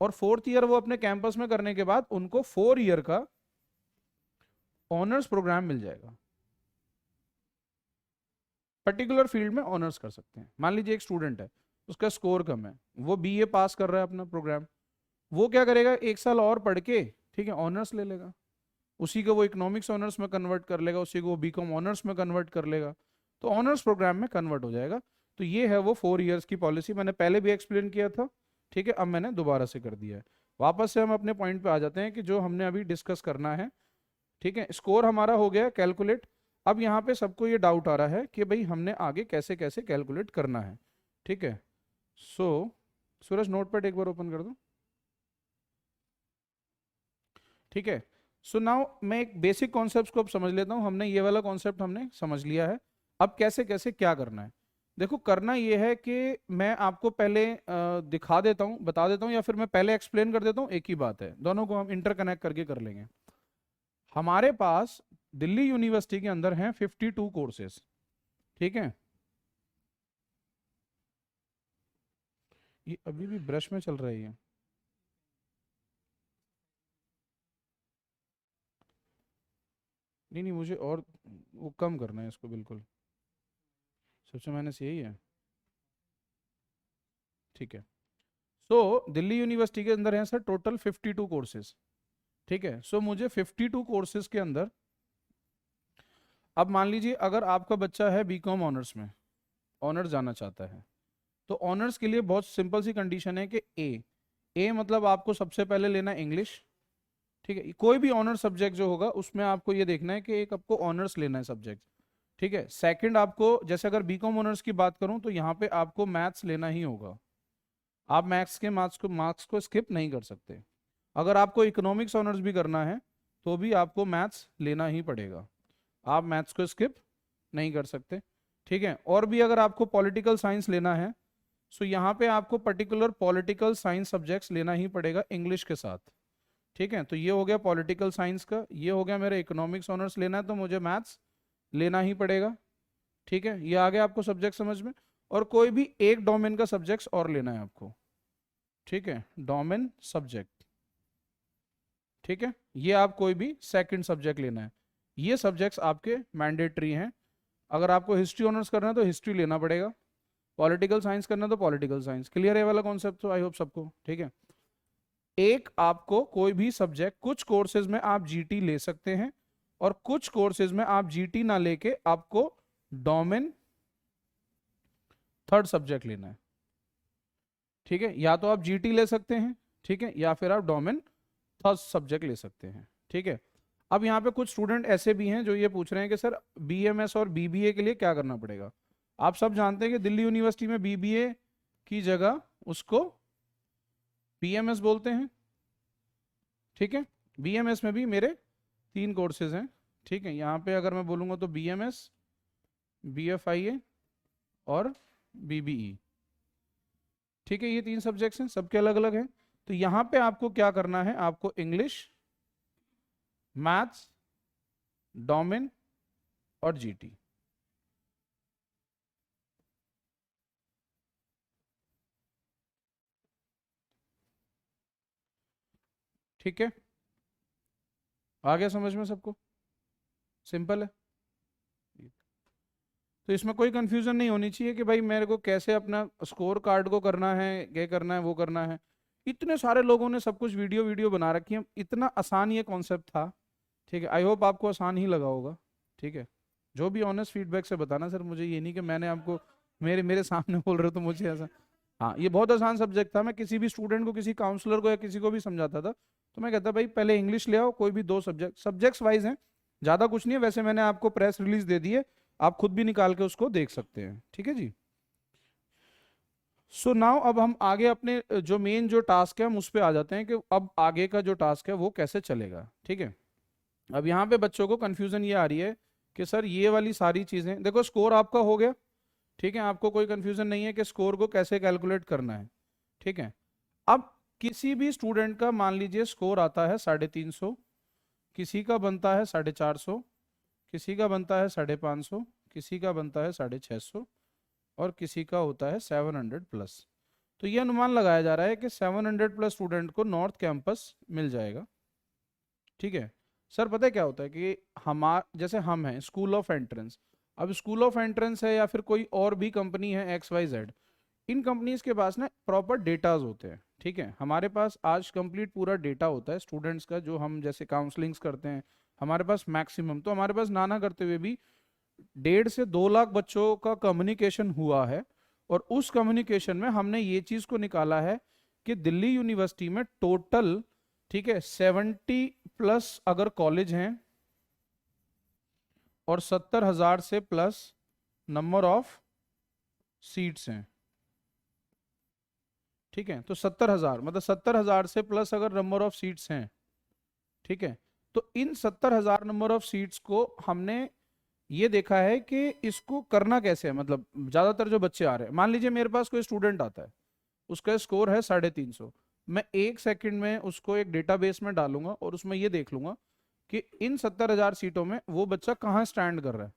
और 4th ईयर वो अपने कैंपस में करने के बाद उनको 4 ईयर का ऑनर्स प्रोग्राम मिल जाएगा। पर्टिकुलर फील्ड में ऑनर्स कर सकते हैं। मान लीजिए एक स्टूडेंट है, उसका स्कोर कम है, वो बीए पास कर रहा है अपना प्रोग्राम, वो क्या करेगा 1 साल और पढ़ के, ठीक है, ऑनर्स ले लेगा, उसी को वो इकोनॉमिक्स ऑनर्स में कन्वर्ट कर लेगा, उसी को वो बीकॉम ऑनर्स में कन्वर्ट कर लेगा, तो ऑनर्स प्रोग्राम में कन्वर्ट हो जाएगा। तो ये है वो 4 इयर्स की पॉलिसी, मैंने पहले भी एक्सप्लेन किया था, ठीक है, अब मैंने दोबारा से कर दिया है। वापस से हम अपने पॉइंट पे आ जाते हैं कि जो हमने अभी डिस्कस करना है, ठीक है। स्कोर हमारा हो गया कैलकुलेट। अब यहाँ पे सबको ये डाउट आ रहा है कि भाई हमने आगे कैसे कैसे कैलकुलेट करना है, ठीक है। सो सूरज नोटपैड एक बार ओपन कर दो, ठीक है। सो नाउ मैं एक बेसिक कॉन्सेप्ट को अब समझ लेता हूँ। हमने ये वाला कॉन्सेप्ट हमने समझ लिया है, अब कैसे कैसे क्या करना है। देखो करना ये है कि मैं आपको पहले दिखा देता हूँ, बता देता हूँ, या फिर मैं पहले एक्सप्लेन कर देता हूँ, एक ही बात है, दोनों को हम इंटरकनेक्ट करके कर लेंगे। हमारे पास दिल्ली यूनिवर्सिटी के अंदर हैं 52 कोर्सेज, ठीक है। ये अभी भी ब्रश में चल रही है, नहीं नहीं मुझे और वो कम करना है इसको, बिल्कुल सबसे मैंने से यही है, ठीक है। सो दिल्ली यूनिवर्सिटी के अंदर हैं सर टोटल 52 कोर्सेज, ठीक है। सो मुझे 52 कोर्सेज के अंदर, अब मान लीजिए अगर आपका बच्चा है बीकॉम ऑनर्स में, ऑनर्स जाना चाहता है, तो ऑनर्स के लिए बहुत सिंपल सी कंडीशन है कि ए मतलब आपको सबसे पहले लेना इंग्लिश, ठीक है। कोई भी ऑनर्स सब्जेक्ट जो होगा उसमें आपको ये देखना है कि एक आपको ऑनर्स लेना है सब्जेक्ट, ठीक है। सेकंड आपको, जैसे अगर बीकॉम ऑनर्स की बात करूं तो यहाँ पे आपको मैथ्स लेना ही होगा, आप मैथ्स के मार्क्स को स्किप नहीं कर सकते। अगर आपको इकोनॉमिक्स ऑनर्स भी करना है तो भी आपको मैथ्स लेना ही पड़ेगा, आप मैथ्स को स्किप नहीं कर सकते, ठीक है। और भी अगर आपको पॉलिटिकल साइंस लेना है, सो यहाँ पे आपको पर्टिकुलर पॉलिटिकल साइंस सब्जेक्ट्स लेना ही पड़ेगा इंग्लिश के साथ, ठीक है। तो ये हो गया पॉलिटिकल साइंस का, ये हो गया मेरे इकोनॉमिक्स ऑनर्स लेना है तो मुझे मैथ्स लेना ही पड़ेगा, ठीक है। ये आ गया आपको सब्जेक्ट समझ में। और कोई भी एक डोमेन का सब्जेक्ट और लेना है आपको, ठीक है, डोमेन सब्जेक्ट, ठीक है। ये आप कोई भी सेकंड सब्जेक्ट लेना है, ये सब्जेक्ट्स आपके मैंडेटरी हैं। अगर आपको हिस्ट्री ऑनर्स करना है तो हिस्ट्री लेना पड़ेगा, पॉलिटिकल साइंस करना है तो पॉलिटिकल साइंस। क्लियर है वाला कॉन्सेप्ट? तो आई होप सबको ठीक है। एक आपको कोई भी सब्जेक्ट, कुछ कोर्सेज में आप जीटी ले सकते हैं और कुछ कोर्सेज में आप जीटी ना लेके आपको डोमेन थर्ड सब्जेक्ट लेना है, ठीक है। या तो आप जीटी ले सकते हैं, ठीक है, या फिर आप डोमेन थर्ड सब्जेक्ट ले सकते हैं, ठीक है। अब यहाँ पे कुछ स्टूडेंट ऐसे भी हैं जो ये पूछ रहे हैं कि सर बीएमएस और बीबीए के लिए क्या करना पड़ेगा। आप सब जानते हैं कि दिल्ली यूनिवर्सिटी में बीबीए की जगह उसको बीएमएस बोलते हैं, ठीक है। बीएमएस में भी मेरे 3 कोर्सेज हैं, ठीक है। यहाँ पे अगर मैं बोलूँगा तो बीएमएस, बीएफआईए और बीबीई, ठीक है। ये 3 सब्जेक्ट्स हैं, सबके अलग अलग हैं। तो यहाँ पे आपको क्या करना है, आपको इंग्लिश, मैथ्स, डोमेन और जीटी, ठीक है। आ गया समझ में सबको? सिंपल है। तो इसमें कोई कंफ्यूजन नहीं होनी चाहिए कि भाई मेरे को कैसे अपना स्कोर कार्ड को करना है, ये करना है, वो करना है। इतने सारे लोगों ने सब कुछ वीडियो वीडियो बना रखी है, इतना आसान ये कॉन्सेप्ट था, ठीक है। आई होप आपको आसान ही लगा होगा, ठीक है। जो भी ऑनेस्ट फीडबैक से बताना सर, मुझे ये नहीं कि मैंने आपको मेरे मेरे सामने बोल रहे हो तो मुझे ऐसा। हाँ, ये बहुत आसान सब्जेक्ट था। मैं किसी भी स्टूडेंट को, किसी काउंसलर को या किसी को भी समझाता था तो मैं कहता भाई पहले इंग्लिश ले आओ, कोई भी 2 सब्जेक्ट्स वाइज हैं, ज़्यादा कुछ नहीं है। वैसे मैंने आपको प्रेस रिलीज दे दी है, आप खुद भी निकाल के उसको देख सकते हैं, ठीक है जी। सो नाउ अब हम आगे अपने जो मेन जो टास्क है हम उस पर आ जाते हैं कि अब आगे का जो टास्क है वो कैसे चलेगा, ठीक है। अब यहाँ पे बच्चों को कंफ्यूजन ये आ रही है कि सर ये वाली सारी चीजें देखो, स्कोर आपका हो गया, ठीक है। आपको कोई कंफ्यूजन नहीं है कि स्कोर को कैसे कैलकुलेट करना है, ठीक है। अब किसी भी स्टूडेंट का मान लीजिए स्कोर आता है 350, किसी का बनता है 450, किसी का बनता है 550, किसी का बनता है 650 और किसी का होता है 700 प्लस। तो ये अनुमान लगाया जा रहा है कि 700 प्लस स्टूडेंट को नॉर्थ कैंपस मिल जाएगा, ठीक है। सर पता है क्या होता है कि जैसे हम हैं स्कूल ऑफ एंट्रेंस, अब स्कूल ऑफ एंट्रेंस है या फिर कोई और भी कंपनी है XYZ, इन कंपनीज के पास ना प्रॉपर डेटाज होते हैं, ठीक है। हमारे पास आज कंप्लीट पूरा डेटा होता है स्टूडेंट्स का, जो हम जैसे काउंसलिंग्स करते हैं हमारे पास मैक्सिमम, तो हमारे पास ना करते हुए भी 1.5 से 2 लाख बच्चों का कम्युनिकेशन हुआ है। और उस कम्युनिकेशन में हमने ये चीज को निकाला है कि दिल्ली यूनिवर्सिटी में टोटल, ठीक है, 70 प्लस अगर कॉलेज हैं और 70,000 से प्लस नंबर ऑफ सीट्स हैं, ठीक है। तो 70,000 मतलब 70,000 से प्लस अगर नंबर ऑफ सीट्स हैं, ठीक है। तो इन 70,000 नंबर ऑफ सीट्स को हमने ये देखा है कि इसको करना कैसे है। मतलब ज्यादातर जो बच्चे आ रहे हैं, मान लीजिए मेरे पास कोई स्टूडेंट आता है, उसका स्कोर है 350, मैं 1 सेकंड में उसको एक डेटाबेस में डालूंगा और उसमें ये देख लूंगा कि इन 70,000 सीटों में वो बच्चा कहाँ स्टैंड कर रहा है।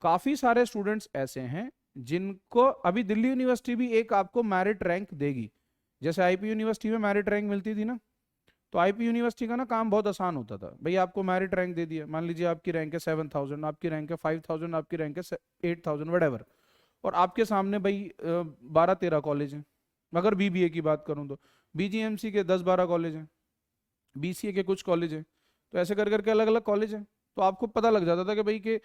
काफी सारे स्टूडेंट्स ऐसे हैं जिनको अभी दिल्ली यूनिवर्सिटी भी एक आपको मेरिट रैंक देगी, जैसे आईपी यूनिवर्सिटी में मेरिट रैंक मिलती थी ना। तो आईपी यूनिवर्सिटी का ना काम बहुत आसान होता था, भाई आपको मेरिट रैंक दे दिया, मान लीजिए आपकी रैंक है 7,000, आपकी रैंक है 5,000, आपकी रैंक है 8,000 वट, और आपके सामने भाई 12-13 कॉलेज हैं। अगर बीबीए की बात करूं तो बीजीएमसी के 10-12 कॉलेज हैं, बीसीए के कुछ कॉलेज हैं, तो ऐसे कर करके अलग अलग कॉलेज हैं। तो आपको पता लग जाता था कि भाई के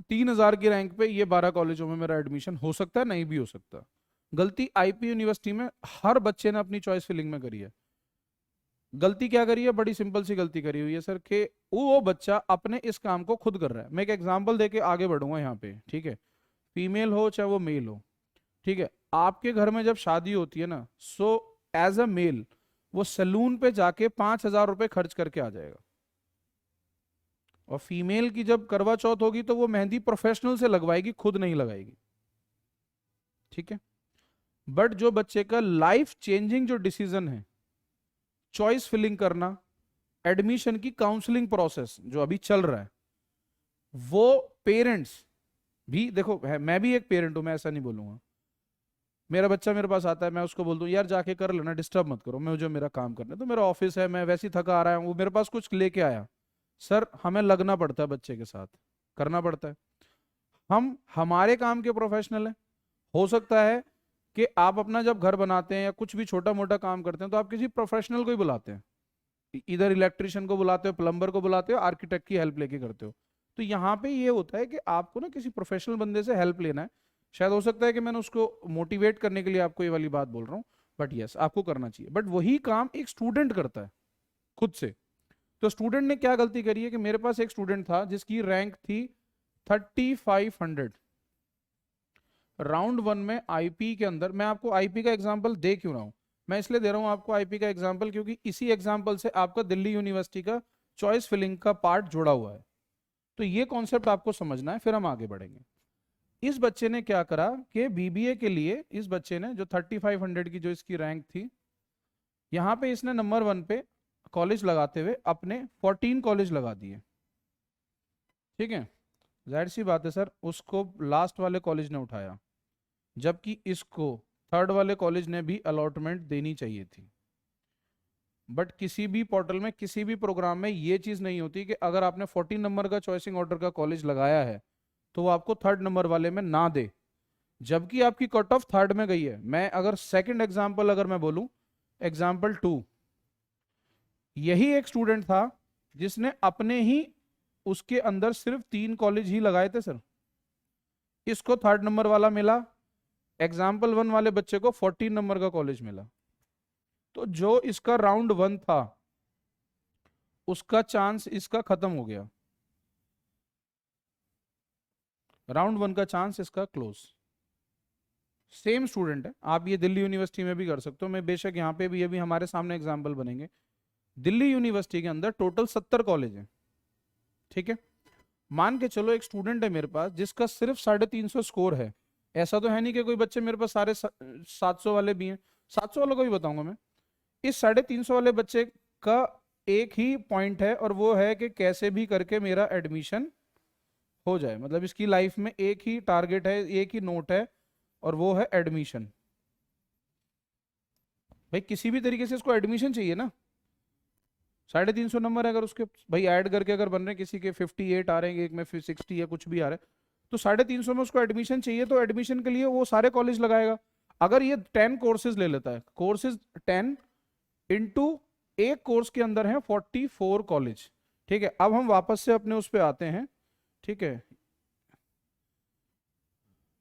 3,000 की रैंक पे ये 12 कॉलेजों में मेरा एडमिशन हो सकता है, नहीं भी हो सकता। गलती आईपी यूनिवर्सिटी में हर बच्चे ने अपनी चॉइस फिलिंग में करी है। गलती क्या करी है, बड़ी सिंपल सी गलती करी हुई है सर, कि वो बच्चा अपने इस काम को खुद कर रहा है। मैं एक एग्जांपल देके आगे बढ़ूंगा यहाँ पे, ठीक है। फीमेल हो चाहे वो मेल हो, ठीक है। आपके घर में जब शादी होती है ना, सो एज अ मेल वो सैलून पे जाके 5,000 रुपए खर्च करके आ जाएगा, और फीमेल की जब करवा चौथ होगी तो वो मेहंदी प्रोफेशनल से लगवाएगी, खुद नहीं लगाएगी, ठीक है। बट जो बच्चे का लाइफ चेंजिंग जो डिसीजन है, चॉइस फिलिंग करना, एडमिशन की काउंसलिंग प्रोसेस जो अभी चल रहा है, वो पेरेंट्स भी देखो है, मैं भी एक पेरेंट हूं, मैं ऐसा नहीं बोलूंगा। मेरा बच्चा मेरे पास आता है, मैं उसको बोल दूं यार जाके कर लेना, डिस्टर्ब मत करो, मैं जो मेरा काम करना है, तो मेरा ऑफिस है, मैं वैसे ही थका आ रहा हूँ, वो मेरे पास कुछ लेके आया, सर हमें लगना पड़ता है बच्चे के साथ, करना पड़ता है। हम हमारे काम के प्रोफेशनल हैं। हो सकता है कि आप अपना जब घर बनाते हैं या कुछ भी छोटा मोटा काम करते हैं तो आप किसी प्रोफेशनल को ही बुलाते हैं, इधर इलेक्ट्रिशियन को बुलाते हो, प्लम्बर को बुलाते हो, आर्किटेक्ट की हेल्प लेके करते हो। तो यहाँ पे ये होता है कि आपको ना किसी प्रोफेशनल बंदे से हेल्प लेना है। शायद हो सकता है कि मैंने उसको मोटिवेट करने के लिए आपको ये वाली बात बोल रहा हूँ, बट यस आपको करना चाहिए। बट वही काम एक स्टूडेंट करता है खुद से। तो स्टूडेंट ने क्या गलती करी है कि मेरे पास एक स्टूडेंट था जिसकी रैंक थी 3500, राउंड वन में आईपी के अंदर। मैं आपको आईपी का एग्जांपल दे क्यों रहा हूं, मैं इसलिए दे रहा हूं आपको आईपी का एग्जांपल क्योंकि इसी एग्जांपल से आपका दिल्ली यूनिवर्सिटी का चॉइस फिलिंग का पार्ट जुड़ा हुआ है। तो ये कॉन्सेप्ट आपको समझना है, फिर हम आगे बढ़ेंगे। इस बच्चे ने क्या करा कि बीबीए के लिए इस बच्चे ने जो 3500 की जो इसकी रैंक थी, यहाँ पे इसने नंबर वन पे कॉलेज लगाते हुए अपने 14 कॉलेज लगा दिए, ठीक है। जाहिर सी बात है सर, उसको लास्ट वाले कॉलेज ने उठाया, जबकि इसको थर्ड वाले कॉलेज ने भी अलॉटमेंट देनी चाहिए थी। बट किसी भी पोर्टल में किसी भी प्रोग्राम में ये चीज नहीं होती कि अगर आपने 14 नंबर का चॉइसिंग ऑर्डर का कॉलेज लगाया है तो वो आपको थर्ड नंबर वाले में ना दे, जबकि आपकी कट ऑफ थर्ड में गई है। मैं अगर सेकंड एग्जांपल अगर मैं बोलूं, एग्जांपल 2, यही एक स्टूडेंट था जिसने अपने ही उसके अंदर सिर्फ 3 कॉलेज ही लगाए थे सर, इसको थर्ड नंबर वाला मिला, एग्जाम्पल 1 वाले बच्चे को 14 नंबर का कॉलेज मिला। तो जो इसका राउंड 1 था उसका चांस इसका खत्म हो गया, राउंड 1 का चांस इसका क्लोज। सेम स्टूडेंट है, आप ये दिल्ली यूनिवर्सिटी में भी कर सकते हो, मैं बेशक यहाँ पे भी अभी हमारे सामने एग्जाम्पल बनेंगे। दिल्ली यूनिवर्सिटी के अंदर टोटल 70 कॉलेज हैं, ठीक है। मान के चलो एक स्टूडेंट है मेरे पास जिसका सिर्फ 350 स्कोर है। ऐसा तो है नहीं कि कोई बच्चे मेरे पास सारे 700 वाले भी हैं, 700 वालों को भी बताऊंगा मैं। इस 350 वाले बच्चे का एक ही पॉइंट है और वो है कि कैसे भी करके मेरा एडमिशन हो जाए, मतलब इसकी लाइफ में एक ही टारगेट है, एक ही नोट है, और वो है एडमिशन। भाई किसी भी तरीके से इसको एडमिशन चाहिए ना, 350 नंबर है, अगर उसके भाई ऐड करके अगर बन रहे हैं, किसी के 58 आ रहे हैं, एक में फिर 60 या कुछ भी आ रहा है, तो 350 में उसको एडमिशन चाहिए, तो एडमिशन के लिए वो सारे कॉलेज लगाएगा। अगर ये 10 कोर्सेज ले लेता है, कोर्सेज 10 इंटू एक कोर्स के अंदर है 44 कॉलेज, ठीक है। अब हम वापस से अपने उस पर आते हैं, ठीक है।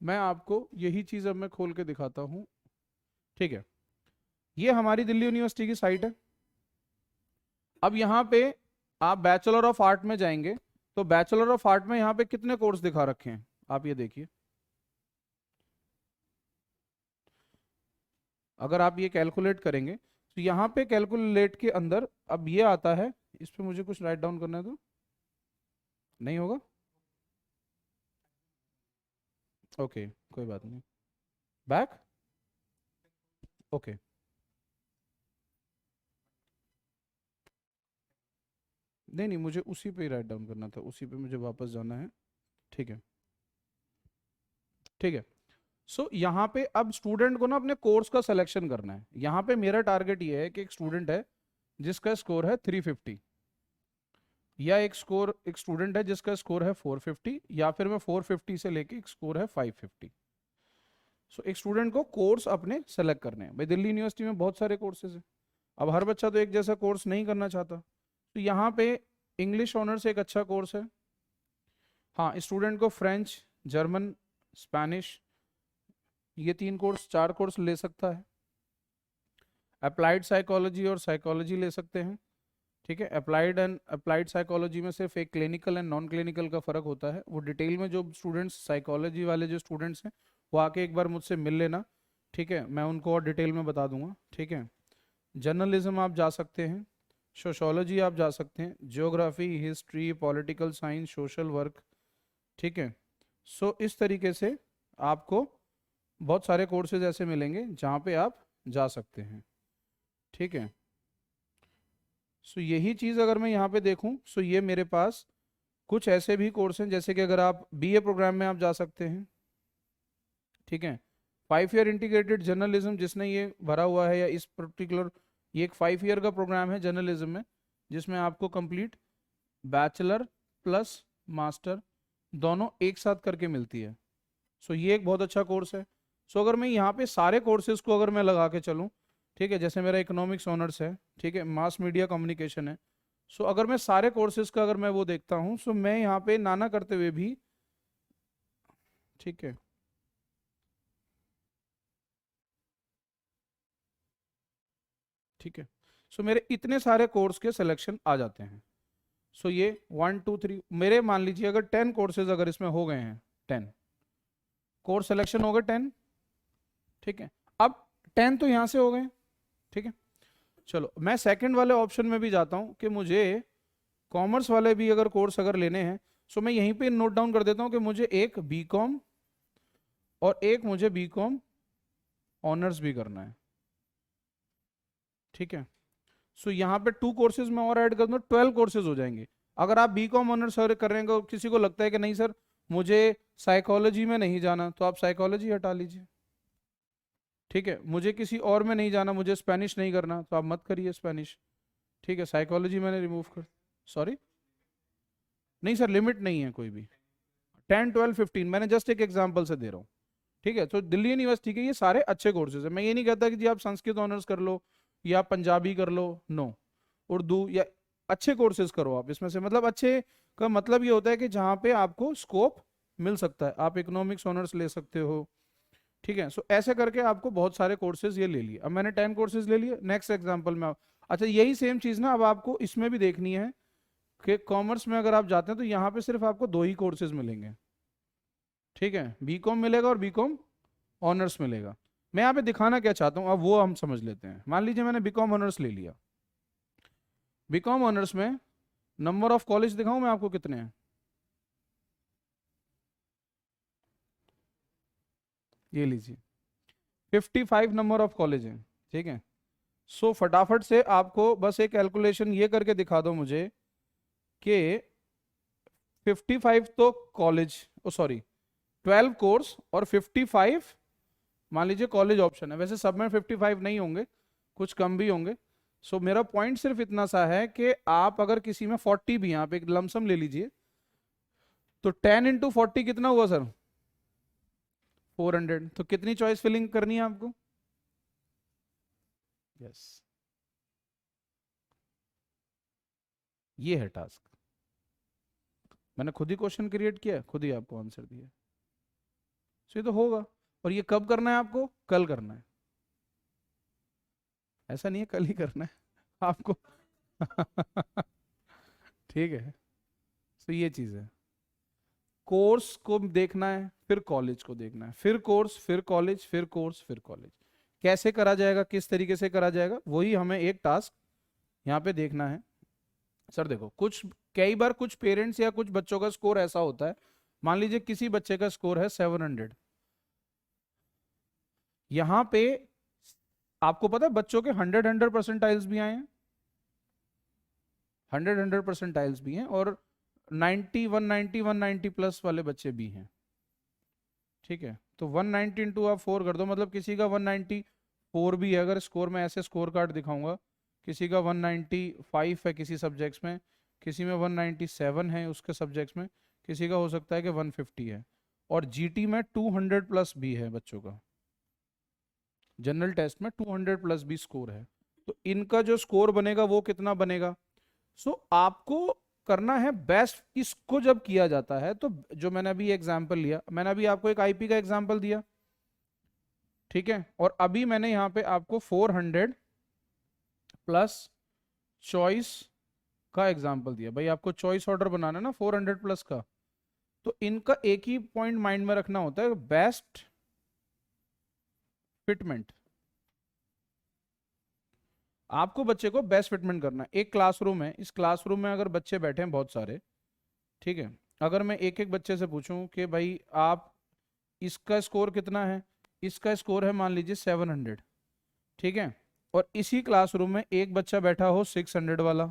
मैं आपको यही चीज अब मैं खोल के दिखाता हूं, ठीक है। ये हमारी दिल्ली यूनिवर्सिटी की साइट है। अब यहाँ पे आप बैचलर ऑफ आर्ट में जाएंगे तो बैचलर ऑफ आर्ट में यहाँ पे कितने कोर्स दिखा रखे हैं, आप ये देखिए। अगर आप ये कैलकुलेट करेंगे तो यहाँ पे कैलकुलेट के अंदर अब ये आता है, इस पे मुझे कुछ राइट डाउन करना है तो नहीं होगा, ओके कोई बात नहीं, बैक, ओके। नहीं नहीं, मुझे उसी पे ही राइट डाउन करना था, उसी पे मुझे वापस जाना है, ठीक है, ठीक है। सो यहाँ पे अब स्टूडेंट को ना अपने कोर्स का सिलेक्शन करना है। यहाँ पे मेरा टारगेट ये है कि एक स्टूडेंट है जिसका स्कोर है 350, या एक स्टूडेंट है जिसका स्कोर है 450, या फिर मैं 450 से लेके एक स्कोर है 550। सो एक स्टूडेंट को कोर्स अपने सेलेक्ट करने हैं। भाई दिल्ली यूनिवर्सिटी में बहुत सारे कोर्सेज हैं, अब हर बच्चा तो एक जैसा कोर्स नहीं करना चाहता, तो यहाँ पे इंग्लिश ऑनर्स एक अच्छा कोर्स है। हाँ, स्टूडेंट को फ्रेंच, जर्मन, स्पेनिश, ये 3 कोर्स 4 कोर्स ले सकता है। अप्लाइड साइकोलॉजी और साइकोलॉजी ले सकते हैं, ठीक है। अप्लाइड साइकोलॉजी में सिर्फ एक क्लिनिकल एंड नॉन क्लिनिकल का फर्क होता है, वो डिटेल में जो स्टूडेंट्स साइकोलॉजी वाले जो स्टूडेंट्स हैं वो आके एक बार मुझसे मिल लेना, ठीक है, मैं उनको और डिटेल में बता दूंगा, ठीक है। जर्नलिज्म आप जा सकते हैं, सोशोलॉजी आप जा सकते हैं, geography, history, political science, social work, ठीक है। सो इस तरीके से आपको बहुत सारे कोर्सेज ऐसे मिलेंगे जहाँ पे आप जा सकते हैं, ठीक है। सो यही चीज़ अगर मैं यहाँ पे देखूँ, सो ये मेरे पास कुछ ऐसे भी कोर्स हैं, जैसे कि अगर आप बीए प्रोग्राम में आप जा सकते हैं, ठीक है। 5 ईयर इंटीग्रेटेड जर्नलिज्म जिसने ये भरा हुआ है, या इस पर्टिकुलर, ये एक 5 ईयर का प्रोग्राम है जर्नलिज्म में, जिसमें आपको कंप्लीट बैचलर प्लस मास्टर दोनों एक साथ करके मिलती है। सो ये एक बहुत अच्छा कोर्स है। सो अगर मैं यहाँ पे सारे कोर्सेज को अगर मैं लगा के चलूँ, ठीक है, जैसे मेरा इकोनॉमिक्स ऑनर्स है, ठीक है, मास मीडिया कम्युनिकेशन है। सो अगर मैं सारे कोर्सेज का अगर मैं वो देखता हूँ, सो मैं यहाँ पे नाना करते हुए भी, ठीक है, ठीक है, सो मेरे इतने सारे कोर्स के सिलेक्शन आ जाते हैं। सो ये 1 2 3 मेरे, मान लीजिए अगर 10 कोर्सेज अगर इसमें हो गए हैं, 10 कोर्स सिलेक्शन हो गए, 10, ठीक है। अब 10 तो यहाँ से हो गए, ठीक है। चलो मैं सेकंड वाले ऑप्शन में भी जाता हूँ कि मुझे कॉमर्स वाले भी अगर कोर्स अगर लेने हैं, सो मैं यहीं पे नोट डाउन कर देता हूँ कि मुझे एक बीकॉम और एक मुझे बीकॉम ऑनर्स भी करना है, ठीक है। सो यहाँ पे 2 कोर्सेज में और ऐड कर दूँ, 12 कोर्सेज हो जाएंगे। अगर आप बीकॉम ऑनर्स कर रहे हैं, किसी को लगता है कि नहीं सर मुझे साइकोलॉजी में नहीं जाना, तो आप साइकोलॉजी हटा लीजिए, ठीक है। मुझे किसी और में नहीं जाना, मुझे स्पेनिश नहीं करना, तो आप मत करिए स्पेनिश, ठीक है। साइकोलॉजी मैंने रिमूव कर, सॉरी, नहीं सर लिमिट नहीं है कोई भी, 10 12 15 मैंने जस्ट एक एग्जांपल से दे रहा हूँ, ठीक है। तो दिल्ली यूनिवर्सिटी के ये सारे अच्छे कोर्सेज है। मैं ये नहीं कहता कि जी आप संस्कृत ऑनर्स कर लो या पंजाबी कर लो, नो, उर्दू, या अच्छे कोर्सेज करो आप इसमें से, मतलब अच्छे का मतलब ये होता है कि जहाँ पे आपको स्कोप मिल सकता है। आप इकोनॉमिक्स ऑनर्स ले सकते हो, ठीक है। सो ऐसे करके आपको बहुत सारे कोर्सेज ये ले लिए। अब मैंने 10 कोर्सेज ले लिए, नेक्स्ट एग्जाम्पल में अच्छा यही सेम चीज़ ना अब आपको इसमें भी देखनी है कि कॉमर्स में अगर आप जाते हैं तो यहाँ पे सिर्फ आपको 2 ही कोर्सेज मिलेंगे, ठीक है। बीकॉम मिलेगा और बीकॉम ऑनर्स मिलेगा। मैं यहाँ पे दिखाना क्या चाहता हूँ अब वो हम समझ लेते हैं। मान लीजिए मैंने बीकॉम ऑनर्स ले लिया, बीकॉम ऑनर्स में नंबर ऑफ कॉलेज दिखाऊं मैं आपको कितने हैं, ये लीजिए 55 नंबर ऑफ कॉलेज हैं, ठीक है। सो फटाफट से आपको बस एक कैलकुलेशन ये करके दिखा दो मुझे कि 55 तो कॉलेज, ओ सॉरी 12 कोर्स और 55 मान लीजिए कॉलेज ऑप्शन है, वैसे सब में 55 नहीं होंगे, कुछ कम भी होंगे। सो मेरा पॉइंट सिर्फ इतना सा है कि आप अगर किसी में 40 भी हैं, आप एक लमसम ले लीजिए, तो 10 × 40 कितना हुआ सर, 400। तो कितनी चॉइस फिलिंग करनी है आपको, यस, ये है टास्क। मैंने खुद ही क्वेश्चन क्रिएट किया, खुद ही आपको आंसर दिया। सो ये तो होगा। और ये कब करना है आपको, कल करना है, ऐसा नहीं है कल ही करना है आपको ठीक है। तो ये चीज है, कोर्स को देखना है, फिर कॉलेज को देखना है, फिर कोर्स, फिर कॉलेज, फिर कोर्स, फिर कॉलेज। कैसे करा जाएगा, किस तरीके से करा जाएगा, वही हमें एक टास्क यहाँ पे देखना है। सर देखो कुछ, कई बार कुछ पेरेंट्स या कुछ बच्चों का स्कोर ऐसा होता है, मान लीजिए किसी बच्चे का स्कोर है 700, यहाँ पे आपको पता है बच्चों के 100 परसेंटाइल्स भी आए हैं, 100 परसेंटाइल्स भी हैं, और 90 190 190 प्लस वाले बच्चे भी हैं, ठीक है। तो 190 इंटू आप 4 कर दो, मतलब किसी का 194 भी है, अगर स्कोर में ऐसे स्कोर कार्ड दिखाऊंगा, किसी का 195 है किसी सब्जेक्ट्स में, किसी में 197 है उसके सब्जेक्ट्स में, किसी का हो सकता है कि 150 है, और जीटी में 200 प्लस भी है बच्चों का, जनरल टेस्ट में 200 प्लस भी स्कोर है। तो इनका जो स्कोर बनेगा वो कितना बनेगा। सो आपको करना है बेस्ट। इसको जब किया जाता है तो जो मैंने अभी एग्जांपल लिया, मैंने अभी आपको एक आईपी का एग्जांपल दिया, ठीक है, और अभी मैंने यहाँ पे आपको 400 प्लस चॉइस का एग्जांपल दिया। भाई आपको चॉइस ऑर्डर बनाना है ना 400 प्लस का, तो इनका एक ही पॉइंट माइंड में रखना होता है, बेस्ट फिटमेंट। आपको बच्चे को बेस्ट फिटमेंट करना है। एक क्लासरूम है, इस क्लासरूम में अगर बच्चे बैठे हैं बहुत सारे, ठीक है, अगर मैं एक एक बच्चे से पूछूं कि भाई आप, इसका स्कोर कितना है, इसका स्कोर है मान लीजिए 700, ठीक है, और इसी क्लासरूम में एक बच्चा बैठा हो 600 वाला,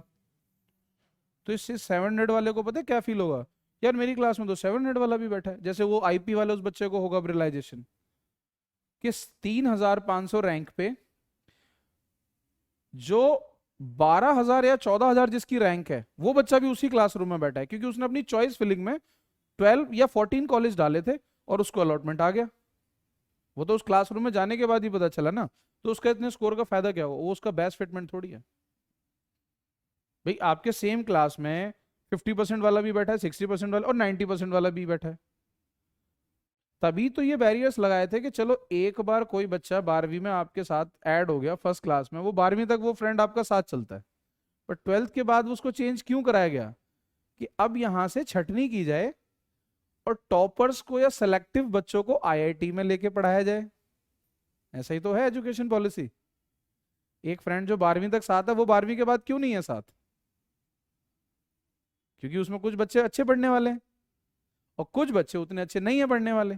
तो इससे 700 वाले को पता है क्या फील होगा, यार मेरी क्लास में तो 700 वाला भी बैठा है। जैसे वो आईपी वाले उस बच्चे को होगा रियलाइजेशन कि 3500 रैंक पे जो 12,000 या 14,000 जिसकी रैंक है, वो बच्चा भी उसी क्लासरूम में बैठा है, क्योंकि उसने अपनी चॉइस फिलिंग में 12 या 14 कॉलेज डाले थे और उसको अलॉटमेंट आ गया। वो तो उस क्लासरूम में जाने के बाद ही पता चला ना, तो उसका इतने स्कोर का फायदा क्या हुआ, वो उसका बेस्ट फिटमेंट थोड़ी है। भाई आपके सेम क्लास में 50% वाला भी बैठा है, 60% वाला और 90% वाला भी बैठा है। तभी तो ये बैरियर्स लगाए थे कि चलो एक बार कोई बच्चा 12वीं में आपके साथ ऐड हो गया फर्स्ट क्लास में, वो 12वीं तक वो फ्रेंड आपका साथ चलता है, पर 12th के बाद उसको चेंज क्यों कराया गया कि अब यहां से छटनी की जाए और टॉपर्स को या सेलेक्टिव बच्चों को आईआईटी में लेके पढ़ाया जाए। ऐसा ही तो है एजुकेशन पॉलिसी। एक फ्रेंड जो 12वीं तक साथ है, वो 12वीं के बाद क्यों नहीं है साथ, क्योंकि उसमें कुछ बच्चे अच्छे पढ़ने वाले हैं और कुछ बच्चे उतने अच्छे नहीं है पढ़ने वाले,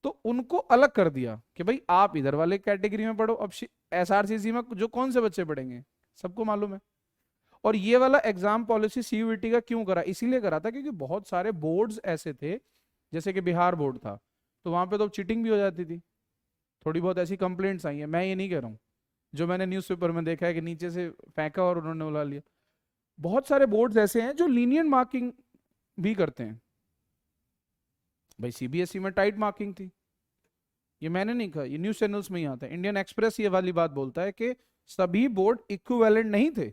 तो उनको अलग कर दिया कि भाई आप इधर वाले कैटेगरी में पढ़ो। अब एसआरसीसी में जो कौन से बच्चे पढ़ेंगे, सबको मालूम है। और ये वाला एग्जाम पॉलिसी सीयूईटी का क्यों करा, इसीलिए करा था क्योंकि बहुत सारे बोर्ड्स ऐसे थे, जैसे कि बिहार बोर्ड था, तो वहां पे तो चीटिंग भी हो जाती थी। थोड़ी बहुत ऐसी कंप्लेंट्स आई हैं, मैं ये नहीं कह रहा हूँ, जो मैंने न्यूज़पेपर में देखा है कि नीचे से फेंका और उन्होंने उड़ा लिया। बहुत सारे बोर्ड्स ऐसे हैं जो लीनियंट मार्किंग भी करते हैं। भाई सीबीएसई में टाइट मार्किंग थी, ये मैंने नहीं कहा, ये न्यूज चैनल्स में ही आता है। इंडियन एक्सप्रेस ये वाली बात बोलता है कि सभी बोर्ड इक्विवेलेंट नहीं थे,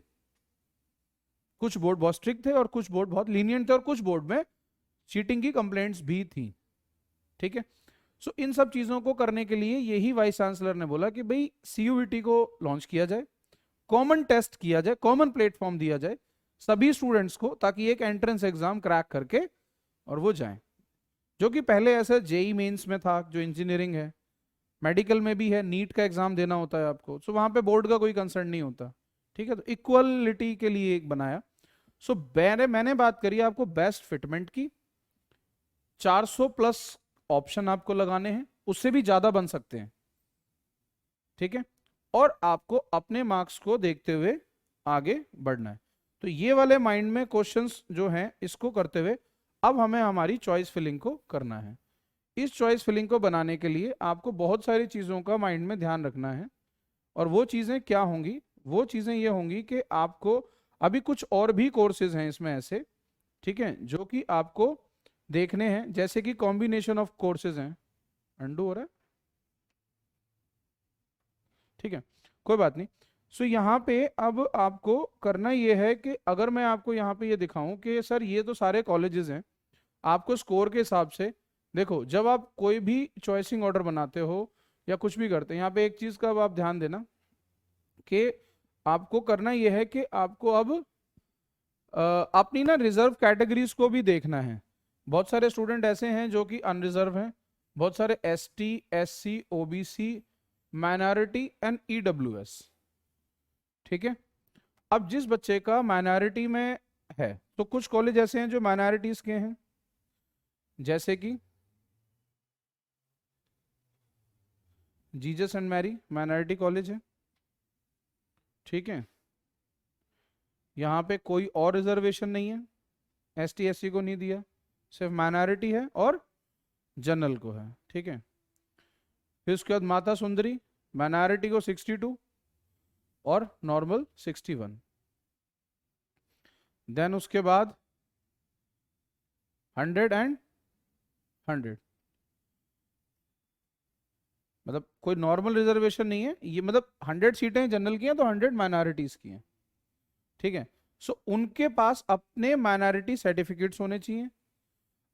कुछ बोर्ड बहुत स्ट्रिक्ट थे और कुछ बोर्ड बहुत लीनियंट थे और कुछ बोर्ड में चीटिंग की कंप्लेंट्स भी थी, ठीक है। सो इन सब चीजों को करने के लिए यही वाइस चांसलर ने बोला कि भाई सीयूईटी को लॉन्च किया जाए, कॉमन टेस्ट किया जाए, कॉमन प्लेटफॉर्म दिया जाए सभी स्टूडेंट्स को, ताकि एक एंट्रेंस एग्जाम क्रैक करके और वो जाएं, जो कि पहले ऐसा जेई मेंस में था, जो इंजीनियरिंग है, मेडिकल में भी है, नीट का एग्जाम देना होता है आपको, सो वहां पे बोर्ड का कोई कंसर्न नहीं होता, ठीक है। तो इक्वलिटी के लिए एक बनाया। सो मैंने बात करी आपको बेस्ट फिटमेंट की, 400 प्लस ऑप्शन आपको लगाने हैं, उससे भी ज्यादा बन सकते हैं, ठीक है, और आपको अपने मार्क्स को देखते हुए आगे बढ़ना है। तो ये वाले माइंड में क्वेश्चंस जो हैं इसको करते हुए अब हमें हमारी चॉइस फिलिंग को करना है। इस चॉइस फिलिंग को बनाने के लिए आपको बहुत सारी चीज़ों का माइंड में ध्यान रखना है, और वो चीज़ें क्या होंगी, वो चीज़ें ये होंगी कि आपको अभी कुछ और भी कोर्सेज हैं इसमें ऐसे, ठीक है, जो कि आपको देखने हैं, जैसे कि कॉम्बिनेशन ऑफ कोर्सेज हैं। अंडू हो रहा है, ठीक है, कोई बात नहीं। सो यहाँ पे अब आपको करना ये है कि अगर मैं आपको यहाँ पे ये दिखाऊं कि सर ये तो सारे कॉलेजेस हैं, आपको स्कोर के हिसाब से देखो, जब आप कोई भी चॉइसिंग ऑर्डर बनाते हो या कुछ भी करते हैं, यहाँ पे एक चीज का अब आप ध्यान देना कि आपको करना यह है कि आपको अब अपनी ना रिजर्व कैटेगरीज को भी देखना है। बहुत सारे स्टूडेंट ऐसे हैं जो कि अनरिजर्व हैं, बहुत सारे ST, SC, OBC, minority and EWS, ठीक है। अब जिस बच्चे का माइनॉरिटी में है, तो कुछ कॉलेज ऐसे हैं जो माइनॉरिटीज के हैं, जैसे कि Jesus and Mary minority college है, ठीक है, यहाँ पे कोई और रिजर्वेशन नहीं है, एसटी एससी को नहीं दिया, सिर्फ माइनॉरिटी है और जनरल को है, ठीक है। फिर उसके बाद माता सुंदरी, माइनॉरिटी को 62 और नॉर्मल 61। देन उसके बाद 100 एंड 100, मतलब कोई नॉर्मल रिजर्वेशन नहीं है ये, मतलब 100 सीटें जनरल की हैं तो 100 माइनॉरिटीज की हैं, ठीक है। सो उनके पास अपने माइनॉरिटी सर्टिफिकेट्स होने चाहिए।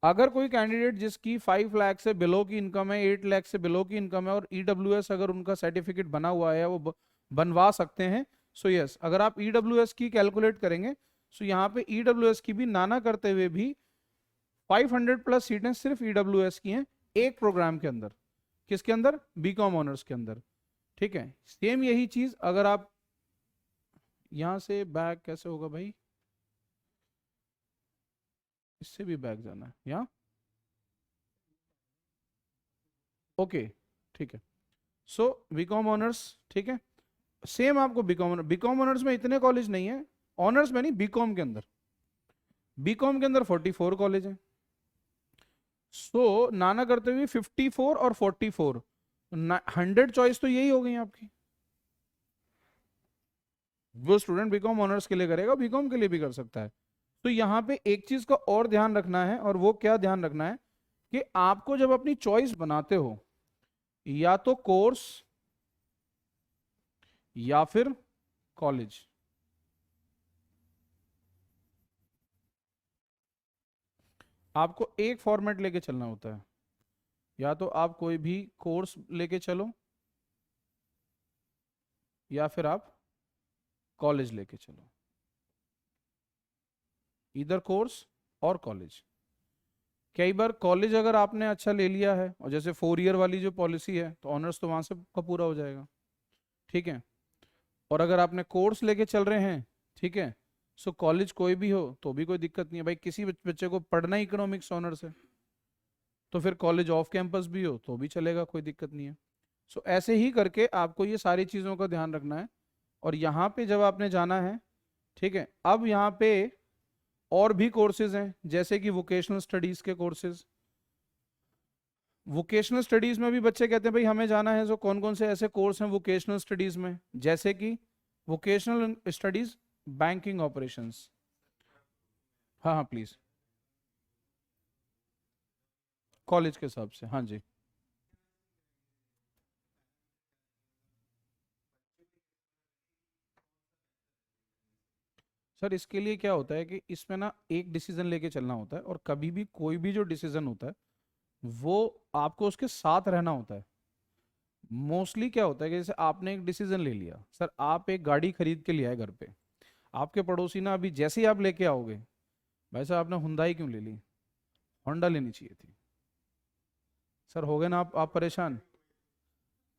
अगर कोई कैंडिडेट जिसकी 5 लाख से बिलो की इनकम है, 8 लाख से बिलो की इनकम है और ईडब्ल्यूएस अगर उनका सर्टिफिकेट बना हुआ है, वो बनवा सकते हैं। सो यस, अगर आप ईडब्ल्यूएस की कैलकुलेट करेंगे, सो यहाँ पे ईडब्ल्यूएस की भी नाना करते हुए भी 500 प्लस सीटें सिर्फ ईडब्ल्यूएस की हैं एक प्रोग्राम के अंदर। किसके अंदर? बीकॉम ऑनर्स के अंदर, ठीक है। सेम यही चीज अगर आप यहाँ से बैक कैसे होगा भाई, इससे भी बैक जाना है यहाँ, ओके ठीक है। सो बीकॉम ऑनर्स, ठीक है, सेम आपको बीकॉम ऑनर्स में इतने कॉलेज नहीं है, ऑनर्स में नहीं, बीकॉम के अंदर, बीकॉम के अंदर 44 कॉलेज हैं। सो नाना करते हुए 54 और 44, 100 चॉइस तो यही हो गई आपकी। वो स्टूडेंट बीकॉम ऑनर्स के लिए करेगा, बीकॉम के लिए भी कर सकता है। तो यहाँ पे एक चीज का और ध्यान रखना है, और वो क्या ध्यान रखना है कि आपको जब अपनी चॉइस बनाते हो, या तो कोर्स या फिर कॉलेज, आपको एक फॉर्मेट लेके चलना होता है। या तो आप कोई भी कोर्स लेके चलो, या फिर आप कॉलेज लेके चलो, इधर कोर्स और कॉलेज। कई बार कॉलेज अगर आपने अच्छा ले लिया है, और जैसे 4 ईयर वाली जो पॉलिसी है, तो ऑनर्स तो वहां से का पूरा हो जाएगा, ठीक है। और अगर आपने कोर्स लेके चल रहे हैं, ठीक है, सो कॉलेज कोई भी हो तो भी कोई दिक्कत नहीं है भाई, किसी बच्चे को पढ़ना ही इकोनॉमिक्स ऑनर्स है, तो फिर कॉलेज ऑफ कैंपस भी हो तो भी चलेगा, कोई दिक्कत नहीं है। सो ऐसे ही करके आपको ये सारी चीज़ों का ध्यान रखना है। और यहाँ पे जब आपने जाना है, ठीक है, अब यहाँ पे और भी कोर्सेज हैं, जैसे कि वोकेशनल स्टडीज के कोर्सेज। वोकेशनल स्टडीज में भी बच्चे कहते हैं भाई हमें जाना है, तो कौन कौन से ऐसे कोर्स हैं वोकेशनल स्टडीज में, जैसे कि वोकेशनल स्टडीज बैंकिंग ऑपरेशंस। हाँ हाँ प्लीज, कॉलेज के हिसाब से, हाँ जी। सर इसके लिए क्या होता है कि इसमें ना एक डिसीजन लेके चलना होता है, और कभी भी कोई भी जो डिसीजन होता है वो आपको उसके साथ रहना होता है। मोस्टली क्या होता है कि जैसे आपने एक डिसीजन ले लिया, सर आप एक गाड़ी खरीद के लिए आए घर पे, आपके पड़ोसी ना अभी जैसे ही आप लेके आओगे, भाई साहब आपने हुंडई क्यों ले ली, होंडा लेनी चाहिए थी, सर हो गए ना आप परेशान।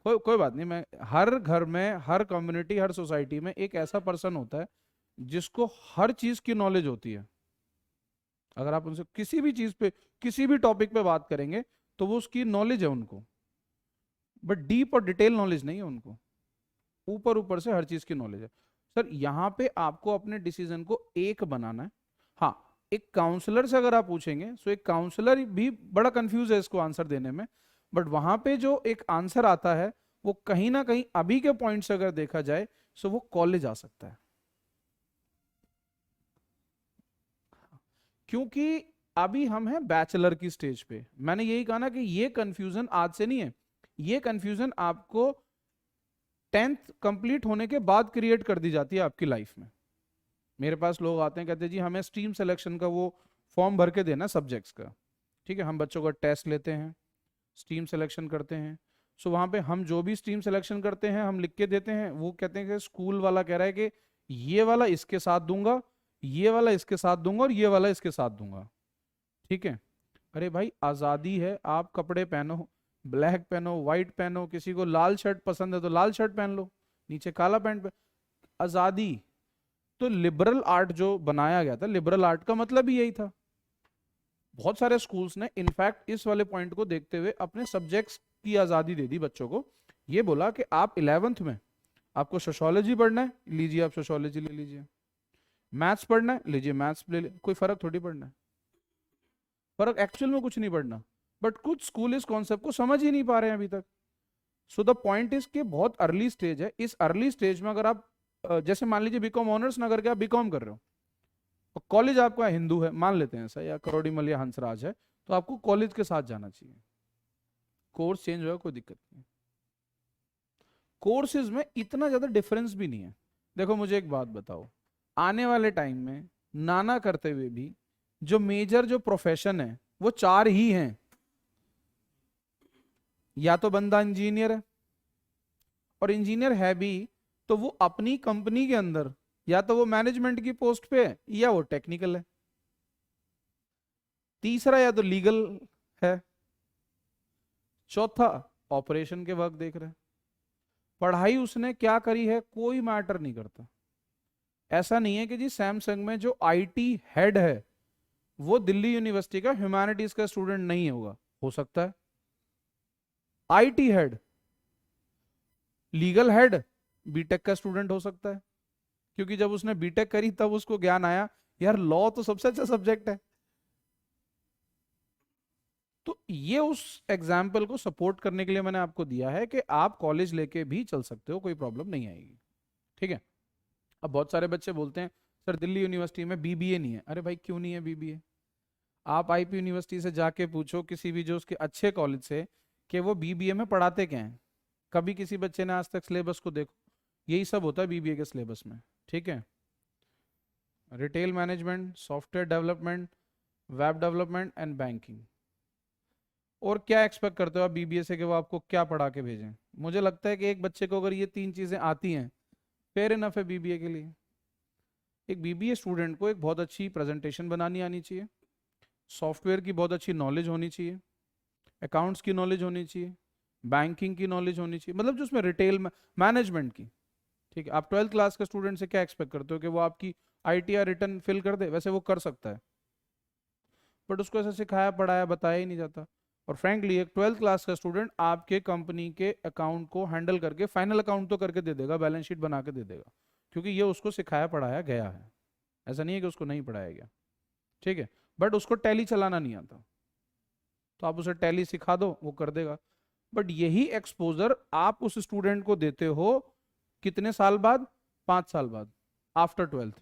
कोई कोई बात नहीं, मैं हर घर में, हर कम्युनिटी, हर सोसाइटी में एक ऐसा पर्सन होता है जिसको हर चीज की नॉलेज होती है। अगर आप उनसे किसी भी चीज पे, किसी भी टॉपिक पे बात करेंगे, तो वो उसकी नॉलेज है उनको, बट डीप और डिटेल नॉलेज नहीं है उनको, ऊपर ऊपर से हर चीज की नॉलेज है। सर यहाँ पे आपको अपने डिसीजन को एक बनाना है। हाँ, एक काउंसलर से अगर आप पूछेंगे, तो एक काउंसलर भी बड़ा कंफ्यूज है इसको आंसर देने में, बट वहां पे जो एक आंसर आता है, वो कहीं ना कहीं अभी के पॉइंट से अगर देखा जाए, तो वो कॉलेज आ सकता है। क्योंकि अभी हम हैं बैचलर की स्टेज पे। मैंने यही कहा ना कि ये कंफ्यूजन आज से नहीं है, ये कंफ्यूजन आपको 10th कंप्लीट होने के बाद क्रिएट कर दी जाती है आपकी लाइफ में। मेरे पास लोग आते हैं, कहते हैं जी हमें स्ट्रीम सिलेक्शन का वो फॉर्म भर के देना सब्जेक्ट्स का, ठीक है, हम बच्चों का टेस्ट लेते हैं, स्ट्रीम सिलेक्शन करते हैं। सो वहाँ पे हम जो भी स्ट्रीम सिलेक्शन करते हैं हम लिख के देते हैं, वो कहते हैं कि स्कूल वाला कह रहा है कि ये वाला इसके साथ दूंगा, ये वाला इसके साथ दूंगा, और ये वाला इसके साथ दूंगा, ठीक है। अरे भाई आज़ादी है, आप कपड़े पहनो, ब्लैक पहनो, व्हाइट पहनो, किसी को लाल शर्ट पसंद है तो लाल शर्ट पहन लो, नीचे काला पैंट पहन, आज़ादी। तो लिबरल आर्ट जो बनाया गया था, लिबरल आर्ट का मतलब ही यही था। बहुत सारे स्कूल्स ने इनफैक्ट इस वाले पॉइंट को देखते हुए अपने सब्जेक्ट्स की आज़ादी दे दी बच्चों को। ये बोला कि आप 11th में आपको सोशोलॉजी पढ़ना है, लीजिए आप सोशोलॉजी ले लीजिए, मैथ्स पढ़ना है, लीजिए मैथ्स ले लीजिए, कोई फर्क थोड़ी पड़ना है, फर्क एक्चुअल में कुछ नहीं पड़ना। बट कुछ स्कूल इस कॉन्सेप्ट को समझ ही नहीं पा रहे हैं अभी तक। सो द पॉइंट इज कि बहुत अर्ली स्टेज है, इस अर्ली स्टेज में अगर आप जैसे मान लीजिए बीकॉम ऑनर्स ना करके आप बीकॉम कर रहे हो, और कॉलेज आपका हिंदू है मान लेते हैं ऐसा, या करोड़ीमल या हंसराज है, तो आपको कॉलेज के साथ जाना चाहिए। कोर्स चेंज होगा कोई दिक्कत नहीं, कोर्सेज में इतना ज्यादा डिफरेंस भी नहीं है। देखो मुझे एक बात बताओ, आने वाले टाइम में नाना करते हुए भी जो मेजर जो प्रोफेशन है वो 4 ही हैं। या तो बंदा इंजीनियर है, और इंजीनियर है भी तो वो अपनी कंपनी के अंदर या तो वो मैनेजमेंट की पोस्ट पे है, या वो टेक्निकल है। तीसरा या तो लीगल है, चौथा ऑपरेशन के वर्क देख रहे हैं। पढ़ाई उसने क्या करी है कोई मैटर नहीं करता, ऐसा नहीं है कि जी सैमसंग में जो आईटी हेड है वो दिल्ली यूनिवर्सिटी का ह्यूमैनिटीज का स्टूडेंट नहीं होगा, हो सकता है। IT head, legal head BTech का स्टूडेंट हो सकता है, क्योंकि जब उसने बीटेक करी तब उसको ज्ञान आया यार लॉ तो सबसे अच्छा सब्जेक्ट है। तो ये उस एग्जाम्पल को सपोर्ट करने के लिए मैंने आपको दिया है कि आप कॉलेज लेके भी चल सकते हो, कोई प्रॉब्लम नहीं आएगी। ठीक है। अब बहुत सारे बच्चे बोलते हैं सर दिल्ली यूनिवर्सिटी में बीबीए नहीं है। अरे भाई क्यों नहीं है बीबीए? आप आईपी यूनिवर्सिटी से जाके पूछो किसी भी जो उसके अच्छे कॉलेज से कि वो बीबीए में पढ़ाते क्या हैं। कभी किसी बच्चे ने आज तक सिलेबस को देखो, यही सब होता है बीबीए के सिलेबस में। ठीक है। Retail management, software development, web development and banking. और क्या एक्सपेक्ट करते हो आप बीबीए से कि वो आपको क्या पढ़ा के भेजें? मुझे लगता है कि एक बच्चे को अगर ये तीन चीजें आती हैं, फेयर इनफ है बीबीए के लिए। एक बीबीए स्टूडेंट को एक बहुत अच्छी प्रेजेंटेशन बनानी आनी चाहिए, सॉफ्टवेयर की बहुत अच्छी नॉलेज होनी चाहिए, अकाउंट्स की नॉलेज होनी चाहिए, बैंकिंग की नॉलेज होनी चाहिए, मतलब जो उसमें रिटेल मैनेजमेंट की। ठीक है। आप 12th क्लास के स्टूडेंट से क्या एक्सपेक्ट करते हो कि वो आपकी आईटीआर रिटर्न फिल कर दे? वैसे वो कर सकता है, बट उसको ऐसा सिखाया पढ़ाया बताया ही नहीं जाता। और फ्रैंकली एक 12th क्लास का स्टूडेंट आपके कंपनी के अकाउंट को हैंडल करके फाइनल अकाउंट तो करके दे देगा, बैलेंस शीट बना के दे देगा, क्योंकि ये उसको सिखाया पढ़ाया गया है। ऐसा नहीं है कि उसको नहीं पढ़ाया गया। ठीक है। बट उसको टैली चलाना नहीं आता, तो आप उसे टैली सिखा दो वो कर देगा। बट यही एक्सपोजर आप उस स्टूडेंट को देते हो कितने साल बाद? 5 साल बाद, आफ्टर 12th।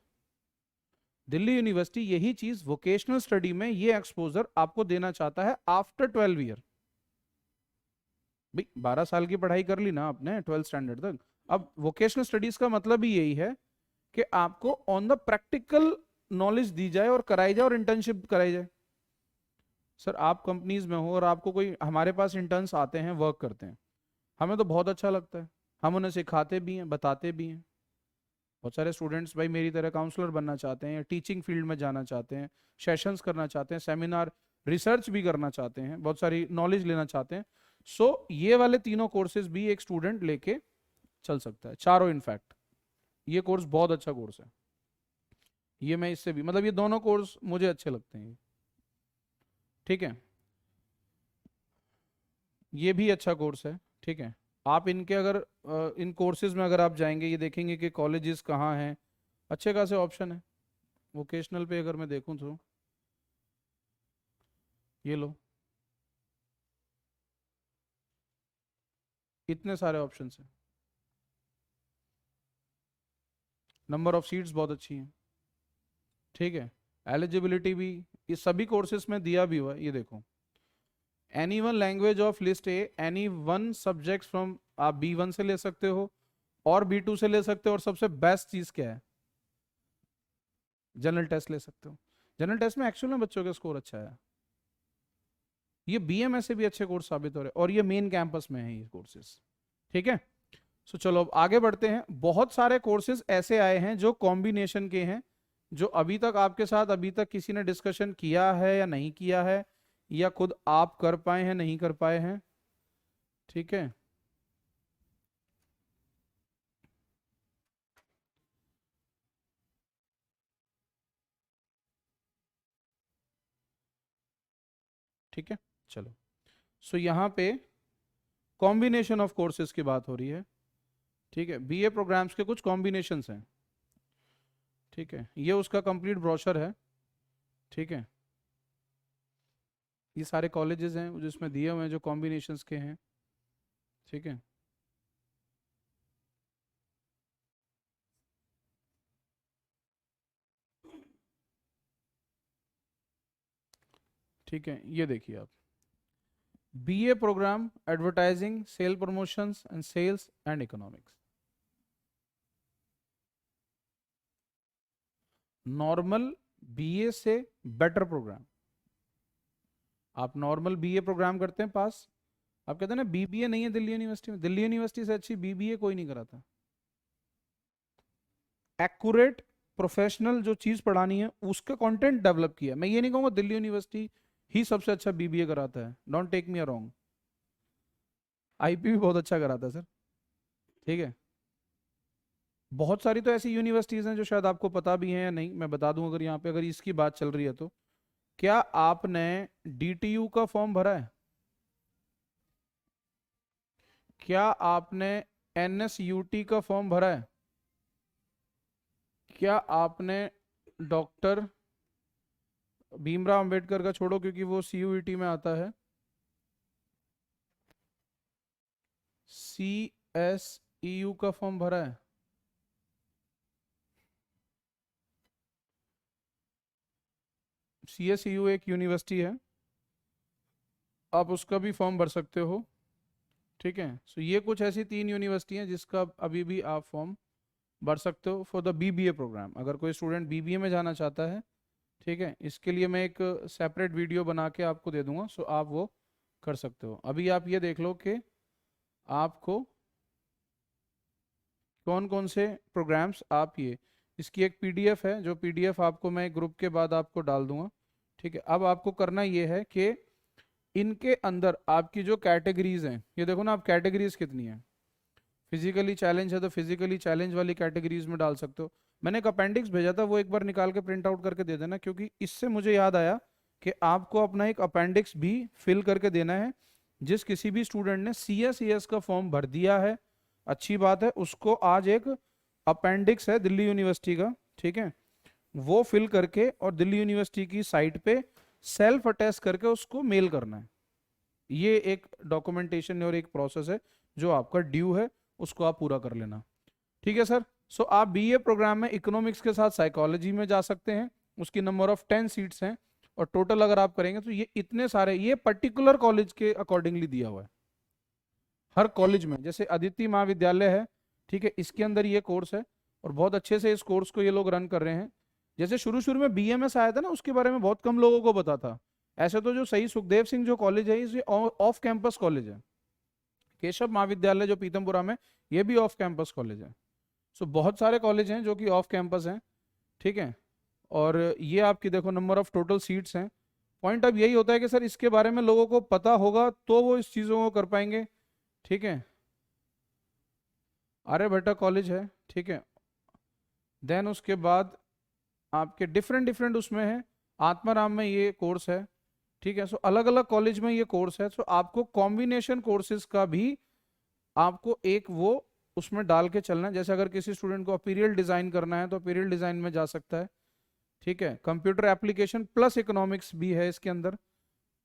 दिल्ली यूनिवर्सिटी यही चीज वोकेशनल स्टडी में ये एक्सपोजर आपको देना चाहता है आफ्टर 12 ईयर। भाई 12 साल की पढ़ाई कर ली ना आपने 12th स्टैंडर्ड तक, अब वोकेशनल स्टडीज का मतलब ही यही है कि आपको ऑन द प्रैक्टिकल नॉलेज दी जाए और कराई जाए और इंटर्नशिप कराई जाए। सर आप कंपनीज में हो और आपको कोई, हमारे पास इंटर्न्स आते हैं वर्क करते हैं, हमें तो बहुत अच्छा लगता है, हम उन्हें सिखाते भी हैं बताते भी हैं। बहुत सारे स्टूडेंट्स भाई मेरी तरह काउंसलर बनना चाहते हैं या टीचिंग फील्ड में जाना चाहते हैं, सेशंस करना चाहते हैं, सेमिनार रिसर्च भी करना चाहते हैं, बहुत सारी नॉलेज लेना चाहते हैं। सो ये वाले तीनों कोर्सेज भी एक स्टूडेंट लेके चल सकता है, चारों इनफैक्ट। ये कोर्स बहुत अच्छा कोर्स है, ये मैं इससे भी मतलब ये दोनों कोर्स मुझे अच्छे लगते हैं। ठीक है। ये भी अच्छा कोर्स है। ठीक है। आप इनके अगर इन कोर्सेज में अगर आप जाएंगे ये देखेंगे कि कॉलेजेस कहाँ हैं, अच्छे खासे ऑप्शन है। वोकेशनल पे अगर मैं देखूं तो ये लो, इतने सारे ऑप्शन हैं, नंबर ऑफ सीट्स बहुत अच्छी हैं। ठीक है। एलिजिबिलिटी भी ये सभी कोर्सेज में दिया भी हुआ है, ये देखो। Any one language of list A, any one subject from, आप B1 से ले सकते हो और B2 से ले सकते हो, और सबसे बेस्ट चीज क्या है? जनरल टेस्ट ले सकते हो। जनरल टेस्ट में एक्चुअल में बच्चों का स्कोर अच्छा है। ये BMS से भी अच्छे कोर्स साबित हो रहे हैं और ये मेन कैंपस में है ये कोर्सेज। ठीक है। सो चलो अब आगे बढ़ते हैं। बहुत सारे कोर्सेज ऐसे आए हैं जो कॉम्बिनेशन के हैं, जो अभी तक आपके साथ अभी तक किसी ने डिस्कशन किया है या नहीं किया है, या खुद आप कर पाए हैं नहीं कर पाए हैं। ठीक है। ठीक है। चलो, सो यहाँ पे कॉम्बिनेशन ऑफ कोर्सेज की बात हो रही है। ठीक है। BA प्रोग्राम्स के कुछ कॉम्बिनेशंस हैं। ठीक है। ये उसका कंप्लीट ब्रोशर है। ठीक है। ये सारे कॉलेजेस हैं जिसमें दिए हुए हैं जो कॉम्बिनेशंस के हैं। ठीक है। ठीक है। ये देखिए आप, BA programme advertising, sale promotions and sales and economics. Normal BA से बेटर प्रोग्राम। आप नॉर्मल BA प्रोग्राम करते हैं पास, आप कहते हैं ना BBA नहीं है दिल्ली यूनिवर्सिटी में, दिल्ली यूनिवर्सिटी से अच्छी BBA कोई नहीं कराता। एक्यूरेट प्रोफेशनल जो चीज पढ़ानी है उसका कंटेंट डेवलप किया। मैं ये नहीं कहूंगा दिल्ली यूनिवर्सिटी ही सबसे अच्छा BBA कराता है, don't take me wrong, IP भी बहुत अच्छा कराता है सर। ठीक है। बहुत सारी तो ऐसी यूनिवर्सिटीज़ हैं जो शायद आपको पता भी हैं या नहीं, मैं बता दूं अगर यहाँ पे अगर इसकी बात चल रही है तो। क्या आपने डीटीयू का फॉर्म भरा है? क्या आपने एनएसयूटी का फॉर्म भरा है? क्या आपने डॉक्टर भीमराव अंबेडकर का, छोड़ो क्योंकि वो सीयूईटी में आता है, सीएसईयू का फॉर्म भरा है? सीएसईयू एक यूनिवर्सिटी है, आप उसका भी फॉर्म भर सकते हो। ठीक है, सो ये कुछ ऐसी 3 यूनिवर्सिटी हैं जिसका अभी भी आप फॉर्म भर सकते हो फॉर द बीबीए प्रोग्राम, अगर कोई स्टूडेंट बीबीए में जाना चाहता है। ठीक है, इसके लिए मैं एक सेपरेट वीडियो बना के आपको दे दूंगा, सो आप वो कर सकते हो। अभी आप ये देख लो कि आपको कौन कौन से प्रोग्राम्स आप ये, इसकी एक पीडीएफ है, जो पीडीएफ आपको मैं ग्रुप के बाद आपको डाल दूंगा। ठीक है, अब आपको करना ये है कि इनके अंदर आपकी जो कैटेगरीज हैं, ये देखो ना आप कैटेगरीज कितनी हैं। फिजिकली चैलेंज है तो फिजिकली चैलेंज वाली कैटेगरीज में डाल सकते हो। मैंने एक अपेंडिक्स भेजा था, वो एक बार निकाल के प्रिंट आउट करके दे देना, क्योंकि इससे मुझे याद आया कि आपको अपना एक अपेंडिक्स भी फिल करके देना है। जिस किसी भी स्टूडेंट ने सीएसईएस का फॉर्म भर दिया है, अच्छी बात है, उसको आज एक अपेंडिक्स है दिल्ली यूनिवर्सिटी का, ठीक है, वो फिल करके और दिल्ली यूनिवर्सिटी की साइट पे सेल्फ अटेस्ट करके उसको मेल करना है। ये एक डॉक्यूमेंटेशन और एक प्रोसेस है जो आपका ड्यू है, उसको आप पूरा कर लेना। ठीक है सर। सो आप बीए प्रोग्राम में इकोनॉमिक्स के साथ साइकोलॉजी में जा सकते हैं, उसकी नंबर ऑफ 10 सीट्स हैं, और टोटल अगर आप करेंगे तो ये इतने सारे, ये पर्टिकुलर कॉलेज के अकॉर्डिंगली दिया हुआ है। हर कॉलेज में, जैसे अदिति महाविद्यालय है, ठीक है, इसके अंदर ये कोर्स है और बहुत अच्छे से इस कोर्स को ये लोग रन कर रहे हैं। जैसे शुरू शुरू में बीएमएस आया था ना, उसके बारे में बहुत कम लोगों को पता था। ऐसे तो जो सही सुखदेव सिंह जो कॉलेज है, ये ऑफ कैंपस कॉलेज है। केशव महाविद्यालय जो पीतमपुरा में, ये भी ऑफ कैंपस कॉलेज है। सो बहुत सारे कॉलेज हैं जो कि ऑफ कैंपस हैं। ठीक है, और ये आपकी देखो नंबर ऑफ टोटल सीट्स हैं। पॉइंट अब यही होता है कि सर इसके बारे में लोगों को पता होगा तो वो इस चीज़ों को कर पाएंगे। ठीक है, आर्यभट्टा कॉलेज है, ठीक है, देन उसके बाद आपके डिफरेंट डिफरेंट उसमें है, आत्माराम में ये कोर्स है। ठीक है, सो अलग अलग कॉलेज में ये कोर्स है। सो आपको कॉम्बिनेशन कोर्सेज का भी आपको एक वो उसमें डाल के चलना है। जैसे अगर किसी स्टूडेंट को अपीरियल डिजाइन करना है तो अपीरियल डिजाइन में जा सकता है। ठीक है, कंप्यूटर एप्लीकेशन प्लस इकोनॉमिक्स भी है इसके अंदर।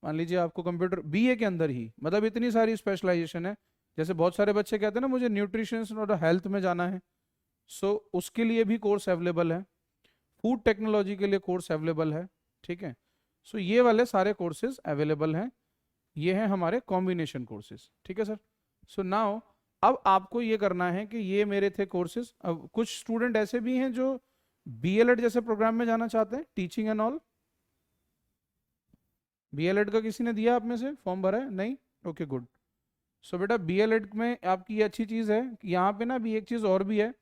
मान लीजिए आपको कंप्यूटर बीए के अंदर ही, मतलब इतनी सारी स्पेशलाइजेशन है। जैसे बहुत सारे बच्चे कहते हैं ना मुझे न्यूट्रिशन और हेल्थ में जाना है, सो उसके लिए भी कोर्स अवेलेबल है। फूड टेक्नोलॉजी के लिए कोर्स अवेलेबल है। ठीक है, सो ये वाले सारे कोर्सेज अवेलेबल हैं। ये हैं हमारे कॉम्बिनेशन कोर्सेज। ठीक है सर। सो नाउ अब आपको ये करना है कि ये मेरे थे कोर्सेज। अब कुछ स्टूडेंट ऐसे भी हैं जो बीएलएड जैसे प्रोग्राम में जाना चाहते हैं, टीचिंग एंड ऑल। बीएलएड का किसी ने दिया आप में से फॉर्म भरा है? नहीं? Okay good. सो बेटा बीएलएड में आपकी ये अच्छी चीज़ है कि यहाँ पे ना भी एक चीज़ और भी है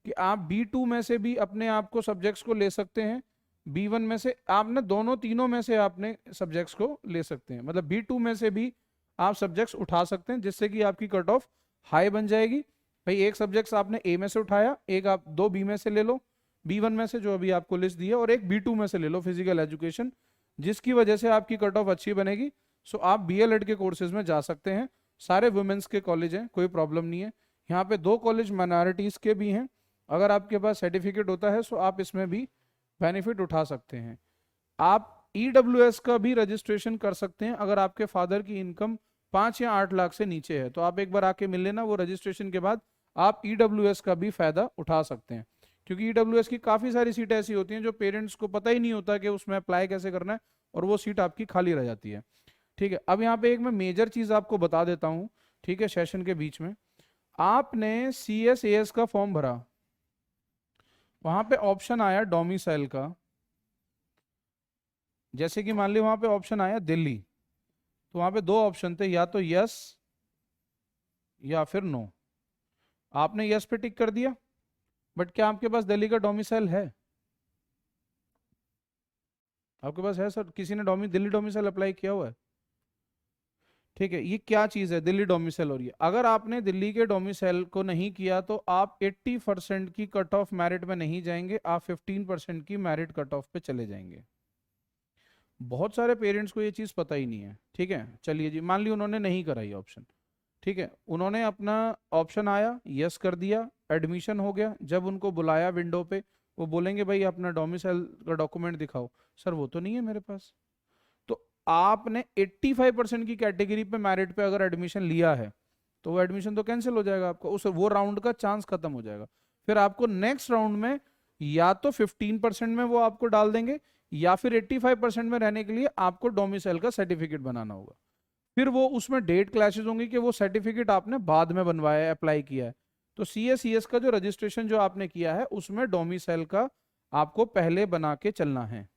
कि आप B2 में से भी अपने आप को सब्जेक्ट्स को ले सकते हैं, B1 में से आप ना दोनों तीनों में से आपने सब्जेक्ट्स को ले सकते हैं, मतलब B2 में से भी आप सब्जेक्ट्स उठा सकते हैं, जिससे कि आपकी कट ऑफ हाई बन जाएगी। भाई एक सब्जेक्ट्स आपने ए में से उठाया, एक आप दो बी में से ले लो, B1 में से जो अभी आपको लिस्ट दी है, और एक B2 में से ले लो फिजिकल एजुकेशन, जिसकी वजह से आपकी कट ऑफ अच्छी बनेगी। सो आप बीएलएड के कोर्सेज में जा सकते हैं, सारे वुमेन्स के कॉलेज हैं, कोई प्रॉब्लम नहीं है। यहाँ पे 2 कॉलेज माइनॉरिटीज़ के भी हैं, अगर आपके पास सर्टिफिकेट होता है सो आप इसमें भी बेनिफिट उठा सकते हैं। आप ईडब्ल्यूएस का भी रजिस्ट्रेशन कर सकते हैं अगर आपके फादर की इनकम 5 या 8 लाख से नीचे है, तो आप एक बार आके मिल लेना, वो रजिस्ट्रेशन के बाद आप ईडब्ल्यूएस का भी फायदा उठा सकते हैं। क्योंकि ईडब्ल्यूएस की काफ़ी सारी सीटें ऐसी होती हैं जो पेरेंट्स को पता ही नहीं होता कि उसमें अप्लाई कैसे करना है, और वो सीट आपकी खाली रह जाती है। ठीक है, अब यहाँ पे एक मैं मेजर चीज़ आपको बता देता हूँ, ठीक है, सेशन के बीच में। आपने CSAS का फॉर्म भरा, वहां पे ऑप्शन आया डोमिसाइल का, जैसे कि मान ली वहां पे ऑप्शन आया दिल्ली, तो वहां पे 2 ऑप्शन थे, या तो यस या फिर नो। आपने यस पे टिक कर दिया, बट क्या आपके पास दिल्ली का डोमिसाइल है? आपके पास है सर? किसी ने दिल्ली डोमिसाइल अप्लाई किया हुआ है? ठीक है, ये क्या चीज़ है, दिल्ली डोमिसाइल हो रही है। अगर आपने दिल्ली के डोमिसाइल को नहीं किया तो आप 80% की कट ऑफ मेरिट में नहीं जाएंगे, आप 15% की मेरिट कट ऑफ पे चले जाएंगे। बहुत सारे पेरेंट्स को ये चीज़ पता ही नहीं है। ठीक है, चलिए जी, मान ली उन्होंने नहीं करा ये ऑप्शन। ठीक है, उन्होंने अपना ऑप्शन आया, यस कर दिया, एडमिशन हो गया। जब उनको बुलाया विंडो पे, वो बोलेंगे भाई अपना डोमिसाइल का डॉक्यूमेंट दिखाओ। सर वो तो नहीं है मेरे पास। तो आपने 85% की कैटेगरी पे मेरिट पे अगर एडमिशन लिया है तो वो एडमिशन तो कैंसिल हो जाएगा आपका, उस वो राउंड का चांस खत्म हो जाएगा। फिर आपको नेक्स्ट राउंड में या तो 15% में वो आपको डाल देंगे, या फिर 85% में रहने के लिए आपको डोमिसाइल का सर्टिफिकेट बनाना होगा। फिर वो उसमें डेट क्लैशेस होंगी कि वो सर्टिफिकेट आपने बाद में बनवाया है, अप्लाई किया है। तो सीएस का जो रजिस्ट्रेशन जो आपने किया है उसमें डोमिसाइल का आपको पहले बना के चलना है।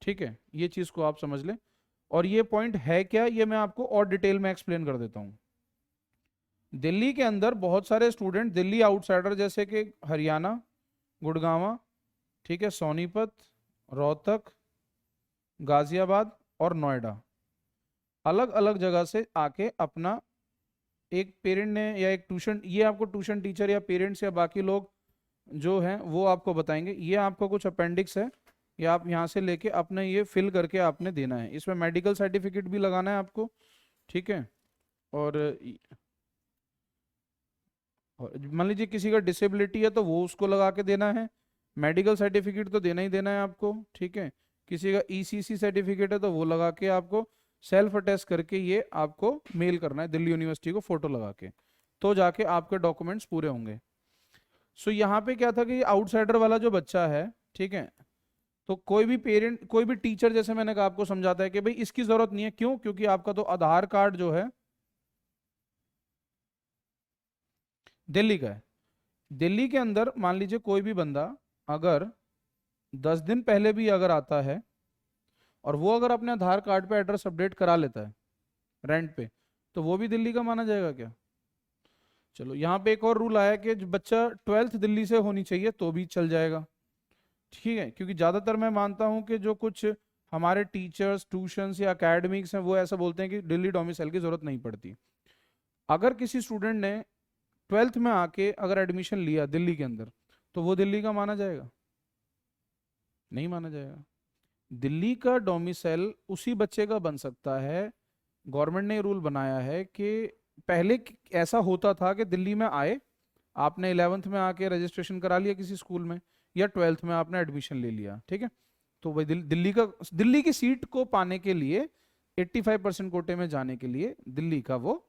ठीक है, ये चीज को आप समझ लें। और ये पॉइंट है क्या, ये मैं आपको और डिटेल में एक्सप्लेन कर देता हूं। दिल्ली के अंदर बहुत सारे स्टूडेंट दिल्ली आउटसाइडर, जैसे कि हरियाणा, गुड़गांव, ठीक है, सोनीपत, रोहतक, गाजियाबाद और नोएडा, अलग अलग जगह से आके अपना एक पेरेंट ने या एक ट्यूशन, ये आपको ट्यूशन टीचर या पेरेंट्स या बाकी लोग जो हैं वो आपको बताएंगे। ये आपका कुछ अपेंडिक्स है, ये आप यहाँ से लेके अपने ये फिल करके आपने देना है। इसमें मेडिकल सर्टिफिकेट भी लगाना है आपको। ठीक है, और मान लीजिए किसी का डिसेबिलिटी है तो वो उसको लगा के देना है। मेडिकल सर्टिफिकेट तो देना ही देना है आपको। ठीक है, किसी का ईसीसी सर्टिफिकेट है तो वो लगा के आपको सेल्फ अटेस्ट करके ये आपको मेल करना है दिल्ली यूनिवर्सिटी को, फोटो लगा के, तो जाके आपके डॉक्यूमेंट्स पूरे होंगे। सो यहाँ पे क्या था कि आउटसाइडर वाला जो बच्चा है, ठीक है, तो कोई भी पेरेंट, कोई भी टीचर, जैसे मैंने कहा, आपको समझाता है कि भाई इसकी जरूरत नहीं है। क्यों? क्योंकि आपका तो आधार कार्ड जो है दिल्ली का है। दिल्ली के अंदर मान लीजिए कोई भी बंदा अगर 10 दिन पहले भी अगर आता है और वो अगर अपने आधार कार्ड पे एड्रेस अपडेट करा लेता है रेंट पे, तो वो भी दिल्ली का माना जाएगा क्या? चलो, यहाँ पे एक और रूल आया कि जो बच्चा 12th दिल्ली से होनी चाहिए तो भी चल जाएगा। ठीक है, क्योंकि ज़्यादातर मैं मानता हूँ कि जो कुछ हमारे टीचर्स, ट्यूशंस या एकेडमिक्स हैं वो ऐसा बोलते हैं कि दिल्ली डोमिसाइल की ज़रूरत नहीं पड़ती। अगर किसी स्टूडेंट ने 12th में आके अगर एडमिशन लिया दिल्ली के अंदर, तो वो दिल्ली का माना जाएगा? नहीं माना जाएगा। दिल्ली का डोमिसाइल उसी बच्चे का बन सकता है। गवर्नमेंट ने रूल बनाया है कि पहले ऐसा होता था कि दिल्ली में आए, आपने 11th में आके रजिस्ट्रेशन करा लिया किसी स्कूल में, या 12th में आपने एडमिशन ले लिया। ठीक है, तो भाई दिल्ली की सीट को पाने के लिए, 85% कोटे में जाने के लिए दिल्ली का वो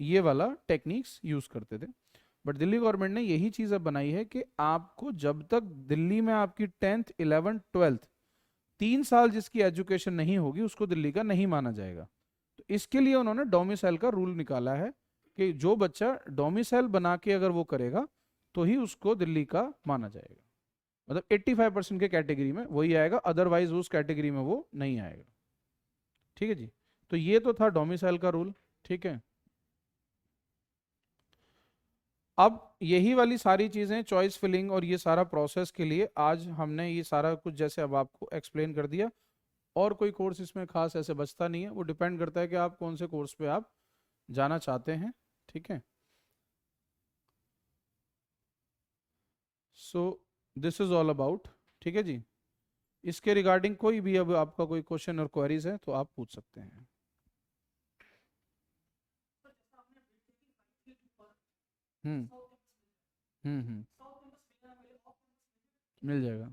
ये वाला टेक्निक्स यूज करते थे। बट दिल्ली गवर्नमेंट ने यही चीज अब बनाई है कि आपको जब तक दिल्ली में आपकी 10th 11th 12th 3 साल जिसकी एजुकेशन नहीं होगी उसको दिल्ली का नहीं माना जाएगा। तो इसके लिए उन्होंने डोमिसाइल का रूल निकाला है कि जो बच्चा डोमिसाइल बना के अगर वो करेगा तो ही उसको दिल्ली का माना जाएगा। मतलब 85% के कैटेगरी में वही आएगा, अदरवाइज उस कैटेगरी में वो नहीं आएगा। ठीक है जी, तो ये तो था डोमिसाइल का रूल। ठीक है, अब यही वाली सारी चीजें चॉइस फिलिंग और ये सारा प्रोसेस के लिए आज हमने ये सारा कुछ जैसे अब आपको एक्सप्लेन कर दिया। और कोई कोर्स इसमें खास ऐसे बचता नहीं है, वो डिपेंड करता है कि आप कौन से कोर्स पे आप जाना चाहते हैं। ठीक है, so this is all about. ठीक है जी, इसके रिगार्डिंग कोई भी अब आपका कोई क्वेश्चन और क्वेरीज है तो आप पूछ सकते हैं। हम्म हम्म, मिल जाएगा,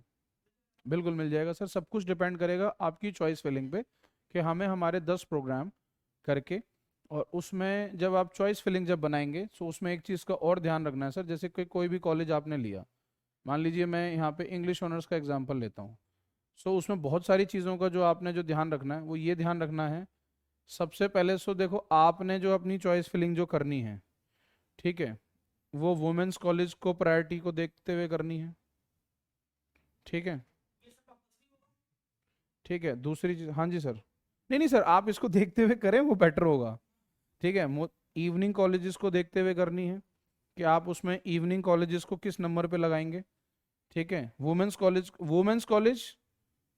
बिल्कुल मिल जाएगा सर। सब कुछ डिपेंड करेगा आपकी चॉइस फिलिंग पे कि हमें हमारे 10 प्रोग्राम करके, और उसमें जब आप चॉइस फिलिंग जब बनाएंगे तो उसमें एक चीज़ का और ध्यान रखना है सर। जैसे कि कोई भी कॉलेज आपने लिया, मान लीजिए मैं यहाँ पे इंग्लिश ऑनर्स का एग्जांपल लेता हूँ, सो उसमें बहुत सारी चीज़ों का जो आपने जो ध्यान रखना है वो ये ध्यान रखना है। सबसे पहले सो देखो, आपने जो अपनी चॉइस फिलिंग जो करनी है, ठीक है, वो वुमेंस कॉलेज को प्रायोरिटी को देखते हुए करनी है। ठीक है, ठीक है, दूसरी चीज़, हाँ जी सर, नहीं नहीं सर, आप इसको देखते हुए करें वो बेटर होगा। ठीक है, इवनिंग कॉलेजेस को देखते हुए करनी है कि आप उसमें इवनिंग कॉलेजेस को किस नंबर पे लगाएंगे। ठीक है, वुमेंस कॉलेज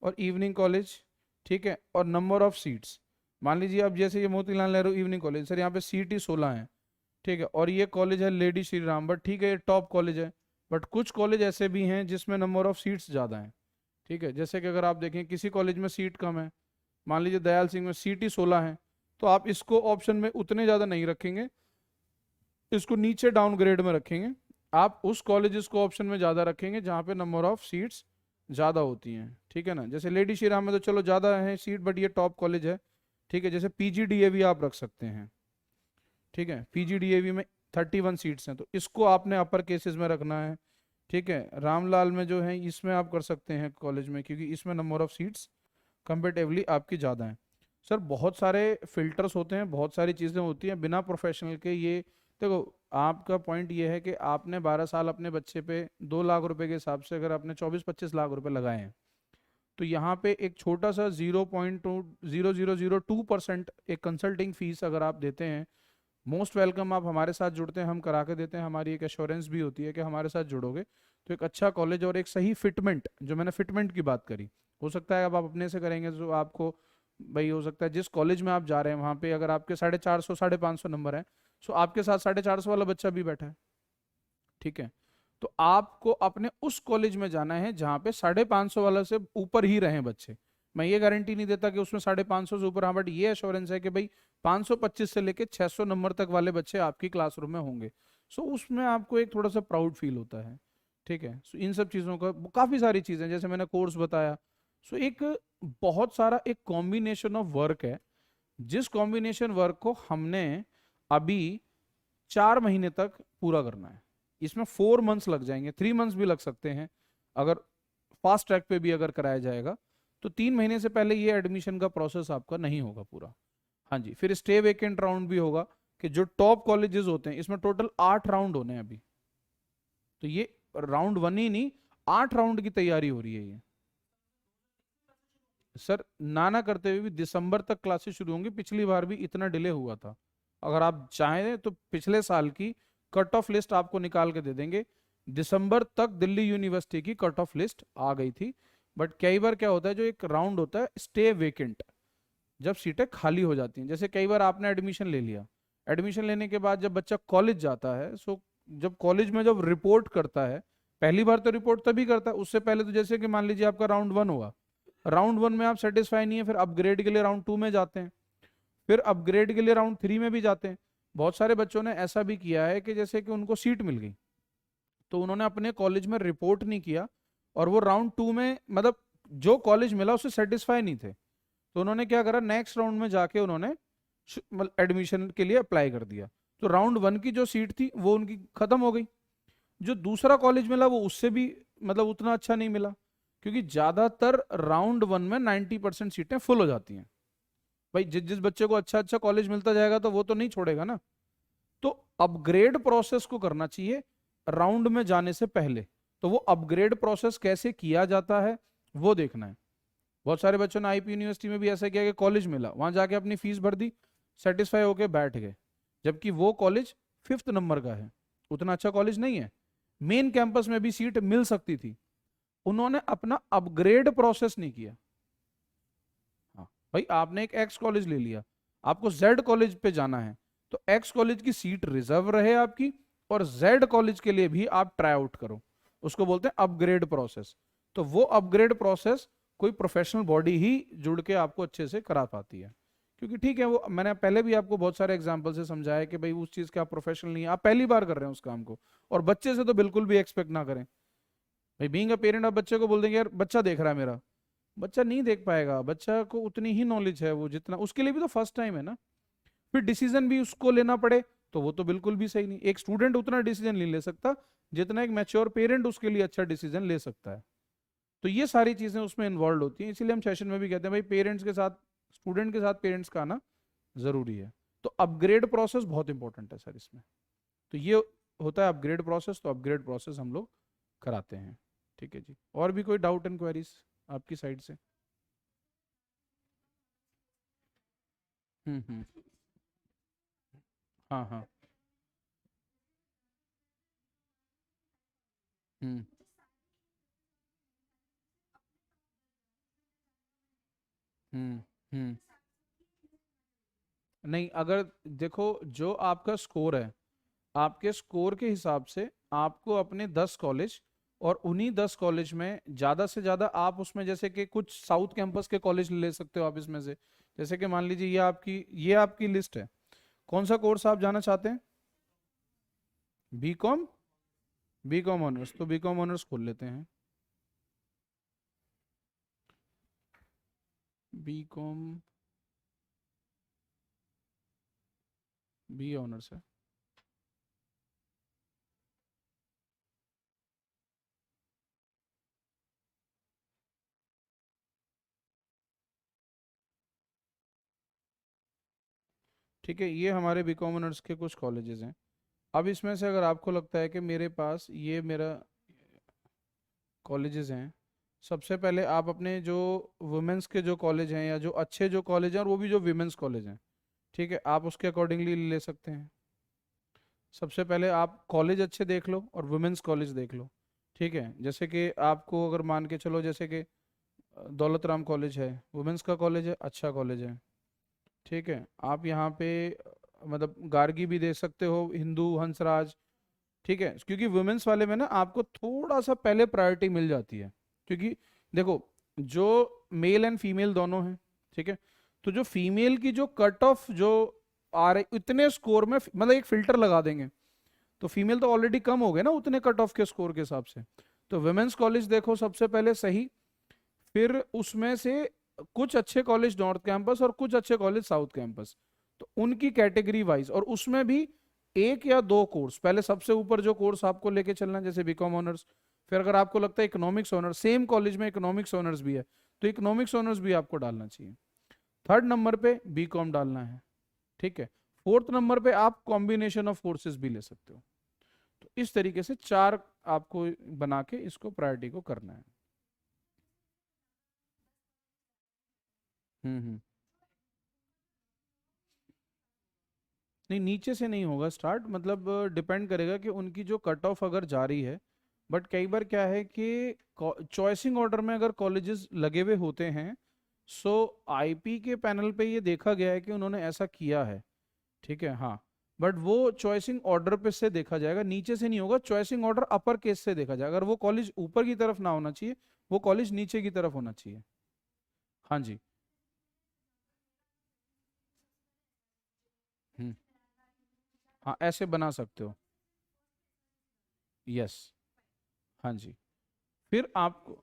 और इवनिंग कॉलेज, ठीक है, और नंबर ऑफ सीट्स। मान लीजिए अब जैसे ये Motilal Nehru evening college, sir यहाँ पे सीटी 16 है, ठीक है, और ये कॉलेज है लेडी श्री राम, बट ठीक है ये टॉप कॉलेज है, बट कुछ कॉलेज ऐसे भी हैं जिसमें नंबर ऑफ सीट्स ज़्यादा हैं, ठीक है, जैसे कि अगर आप देखें किसी कॉलेज में सीट कम है, मान लीजिए दयाल सिंह में सीटी 16 है, तो आप इसको ऑप्शन में उतने ज़्यादा नहीं रखेंगे, इसको नीचे डाउनग्रेड में रखेंगे, आप उस कॉलेजेस को ऑप्शन में ज़्यादा रखेंगे जहाँ पे नंबर ऑफ सीट्स ज़्यादा होती हैं, ठीक है ना, जैसे लेडी श्री राम में तो चलो ज़्यादा है सीट, बट ये टॉप कॉलेज है, ठीक है, जैसे पीजीडीएवी आप रख सकते हैं, ठीक है, पीजीडीएवी में 31 सीट्स हैं, तो इसको आपने अपर केसेस में रखना है, ठीक है, रामलाल में जो है इसमें आप कर सकते हैं कॉलेज में, क्योंकि इसमें नंबर ऑफ सीट्स कंपेरेटिवली आपकी ज़्यादा हैं। सर बहुत सारे फिल्टर्स होते हैं, बहुत सारी चीज़ें होती हैं, बिना प्रोफेशनल के ये, देखो आपका पॉइंट ये है कि आपने 12 साल अपने बच्चे पे 2 लाख रुपए के हिसाब से अगर आपने 24-25 लाख रुपए लगाए हैं, तो यहाँ पे एक छोटा सा 0.0002% एक कंसल्टिंग फीस अगर आप देते हैं, मोस्ट वेलकम, आप हमारे साथ जुड़ते हैं, हम करा के देते हैं, हमारी एक एश्योरेंस भी होती है कि हमारे साथ जुड़ोगे तो एक अच्छा कॉलेज और एक सही फिटमेंट, जो मैंने फिटमेंट की बात करी, हो सकता है अब आप अपने से करेंगे तो आपको, भाई हो सकता है जिस कॉलेज में आप जा रहे हैं वहाँ पे अगर आपके 450 550 नंबर हैं, सो आपके साथ 450 वाला बच्चा भी बैठा है, ठीक है, तो आपको अपने उस कॉलेज में जाना है जहाँ पे 550 वाला से ऊपर ही रहे बच्चे। मैं ये गारंटी नहीं देता कि उसमें 550 से ऊपर, हाँ, बट ये एश्योरेंस है कि भाई 525 से लेके 600 नंबर तक वाले बच्चे आपकी क्लासरूम में होंगे, सो उसमें आपको एक थोड़ा सा प्राउड फील होता है, ठीक है, सो इन सब चीज़ों का काफ़ी सारी चीज़ें जैसे मैंने कोर्स बताया, सो एक बहुत सारा एक कॉम्बिनेशन ऑफ वर्क है, जिस कॉम्बिनेशन वर्क को हमने अभी 4 महीने तक पूरा करना है, इसमें 4 मंथ्स लग जाएंगे, 3 मंथ्स भी लग सकते हैं, अगर फास्ट ट्रैक पे भी अगर कराया जाएगा तो 3 महीने से पहले ये एडमिशन का प्रोसेस आपका नहीं होगा पूरा। हाँ जी, फिर स्टे वेकेंट राउंड भी होगा, कि जो टॉप कॉलेजेस होते हैं इसमें टोटल 8 राउंड होने हैं अभी, तो ये राउंड 1 ही नहीं, 8 राउंड की तैयारी हो रही है ये। सर ना करते हुए भी दिसंबर तक क्लासेस शुरू होंगी, पिछली बार भी इतना डिले हुआ था, अगर आप चाहें तो पिछले साल की कट ऑफ लिस्ट आपको निकाल के दे देंगे, दिसंबर तक दिल्ली यूनिवर्सिटी की कट ऑफ लिस्ट आ गई थी, बट कई बार क्या होता है, जो एक राउंड होता है स्टे वेकेंट, जब सीटें खाली हो जाती हैं, जैसे कई बार आपने एडमिशन ले लिया, एडमिशन लेने के बाद जब बच्चा कॉलेज जाता है, सो जब कॉलेज में जब रिपोर्ट करता है, पहली बार तो रिपोर्ट तभी करता है, उससे पहले तो जैसे कि मान लीजिए आपका राउंड 1 हुआ, राउंड 1 में आप सेटिस्फाई नहीं है, फिर अपग्रेड के लिए राउंड 2 में जाते हैं, फिर अपग्रेड के लिए राउंड 3 में भी जाते हैं, बहुत सारे बच्चों ने ऐसा भी किया है कि जैसे कि उनको सीट मिल गई तो उन्होंने अपने कॉलेज में रिपोर्ट नहीं किया, और वो राउंड 2 में मतलब जो कॉलेज मिला उससे सेटिस्फाई नहीं थे, तो उन्होंने क्या करा, नेक्स्ट राउंड में जाके उन्होंने एडमिशन के लिए अप्लाई कर दिया, तो राउंड 1 की जो सीट थी वो उनकी खत्म हो गई, जो दूसरा कॉलेज मिला वो उससे भी मतलब उतना अच्छा नहीं मिला, क्योंकि ज्यादातर राउंड 1 में 90% सीटें फुल हो जाती हैं, भाई जिस जिस बच्चे को अच्छा अच्छा कॉलेज मिलता जाएगा तो वो तो नहीं छोड़ेगा ना, तो अपग्रेड प्रोसेस को करना चाहिए राउंड में जाने से पहले, तो वो अपग्रेड प्रोसेस कैसे किया जाता है वो देखना है, बहुत सारे बच्चों ने आईपी यूनिवर्सिटी में भी ऐसा किया कि कॉलेज मिला वहां जाके अपनी फीस भर दी, सेटिस्फाई होके बैठ गए, जबकि वो कॉलेज 5th नंबर का है, उतना अच्छा कॉलेज नहीं है, मेन कैंपस में भी सीट मिल सकती थी, उन्होंने अपना अपग्रेड प्रोसेस नहीं किया। हाँ भाई, आपने एक एक्स कॉलेज ले लिया, आपको जेड कॉलेज पे जाना है, तो एक्स कॉलेज की सीट रिजर्व रहे आपकी, और जेड कॉलेज के लिए भी आप ट्राई आउट करो, उसको बोलते हैं अपग्रेड प्रोसेस, तो वो अपग्रेड प्रोसेस कोई प्रोफेशनल बॉडी ही जुड़ के आपको अच्छे से करा पाती है, क्योंकि ठीक है वो मैंने पहले भी आपको बहुत सारे एग्जांपल से समझाया कि भाई उस चीज के आप प्रोफेशनल नहीं है, आप पहली बार कर रहे हैं उस काम को, और बच्चे से तो बिल्कुल भी एक्सपेक्ट ना करें, भाई बीइंग अ पेरेंट आप बच्चे को बोल देंगे यार बच्चा देख रहा है मेरा, बच्चा नहीं देख पाएगा, बच्चा को उतनी ही नॉलेज है वो जितना उसके लिए भी तो फर्स्ट टाइम है ना, फिर डिसीजन भी उसको लेना पड़े तो वो तो बिल्कुल भी सही नहीं, एक स्टूडेंट उतना डिसीजन नहीं ले सकता जितना एक मैच्योर पेरेंट उसके लिए अच्छा डिसीजन ले सकता है, तो ये सारी चीजें उसमें इन्वॉल्व होती हैं, इसीलिए हम सेशन में भी कहते हैं भाई पेरेंट्स के साथ स्टूडेंट के साथ पेरेंट्स का आना जरूरी है, तो अपग्रेड प्रोसेस बहुत इंपॉर्टेंट है सर इसमें, तो ये होता है अपग्रेड प्रोसेस, तो अपग्रेड प्रोसेस हम लोग कराते हैं, ठीक है जी, और भी कोई डाउट एंड क्वेरीज आपकी साइड से? हम्म। हाँ हाँ। हम्म। हम्म। हम्म। नहीं, अगर देखो जो आपका स्कोर है, आपके स्कोर के हिसाब से आपको अपने 10 कॉलेज, और उन्हीं 10 कॉलेज में ज़्यादा से ज़्यादा आप उसमें जैसे कि कुछ साउथ कैंपस के कॉलेज ले सकते हो आप इसमें से। जैसे कि मान लीजिए ये आपकी लिस्ट है। कौन सा कोर्स आप जाना चाहते हैं? B com. B com honours, तो बी कॉम ऑनर्स खोल लेते हैं। बी कॉम, बी ऑनर्स है। ठीक है, ये हमारे बी कॉम ऑनर्स के कुछ कॉलेजेस हैं। अब इसमें से अगर आपको लगता है कि मेरे पास ये मेरा कॉलेजेस हैं, सबसे पहले आप अपने जो वुमेंस के जो कॉलेज हैं या जो अच्छे जो कॉलेज हैं, और वो भी जो विमेंस कॉलेज हैं, ठीक है, आप उसके अकॉर्डिंगली ले सकते हैं। सबसे पहले आप कॉलेज अच्छे देख लो और वुमेंस कॉलेज देख लो। ठीक है, जैसे कि आपको अगर मान के चलो, जैसे कि दौलत राम कॉलेज है, वुमेंस का कॉलेज है, अच्छा कॉलेज है। ठीक है, आप यहाँ पे मतलब गार्गी भी देख सकते हो, हिंदू हंसराज। ठीक है, क्योंकि वुमेन्स वाले में ना आपको थोड़ा सा पहले प्रायोरिटी मिल जाती है। क्योंकि देखो, जो मेल एंड फीमेल दोनों हैं, ठीक है, तो जो फीमेल की जो कट ऑफ जो आ रही इतने स्कोर में, मतलब एक फिल्टर लगा देंगे, तो फीमेल तो ऑलरेडी कम हो गए ना उतने कट ऑफ के स्कोर के हिसाब से। तो वुमेन्स कॉलेज देखो सबसे पहले सही, फिर उसमें से कुछ अच्छे कॉलेज नॉर्थ कैंपस और कुछ अच्छे कॉलेज साउथ कैंपस, तो उनकी कैटेगरी वाइज, और उसमें भी एक या दो कोर्स पहले सबसे ऊपर जो कोर्स आपको लेके चलना है, जैसे बीकॉम ऑनर्स। फिर अगर आपको लगता है इकोनॉमिक्स ऑनर्स, सेम कॉलेज में इकोनॉमिक्स ऑनर्स भी है, तो इकोनॉमिक्स ऑनर्स भी आपको डालना चाहिए। थर्ड नंबर पे बीकॉम डालना है। ठीक है, फोर्थ नंबर पे आप कॉम्बिनेशन ऑफ कोर्सेज भी ले सकते हो। तो इस तरीके से चार आपको बना के इसको प्रायोरिटी को करना है। हम्म। नहीं, नीचे से नहीं होगा स्टार्ट, मतलब डिपेंड करेगा कि उनकी जो कट ऑफ अगर जारी है। बट कई बार क्या है कि चॉइसिंग ऑर्डर में अगर कॉलेजेस लगे हुए होते हैं, सो आईपी के पैनल पे ये देखा गया है कि उन्होंने ऐसा किया है। ठीक है, हाँ। बट वो चॉइसिंग ऑर्डर पे से देखा जाएगा, नीचे से नहीं होगा। चॉइसिंग ऑर्डर अपर केस से देखा जाएगा, अगर वो कॉलेज ऊपर की तरफ ना होना चाहिए, वो कॉलेज नीचे की तरफ होना चाहिए। हाँ जी। हम्म। हाँ, ऐसे बना सकते हो। यस। हाँ जी। फिर आपको,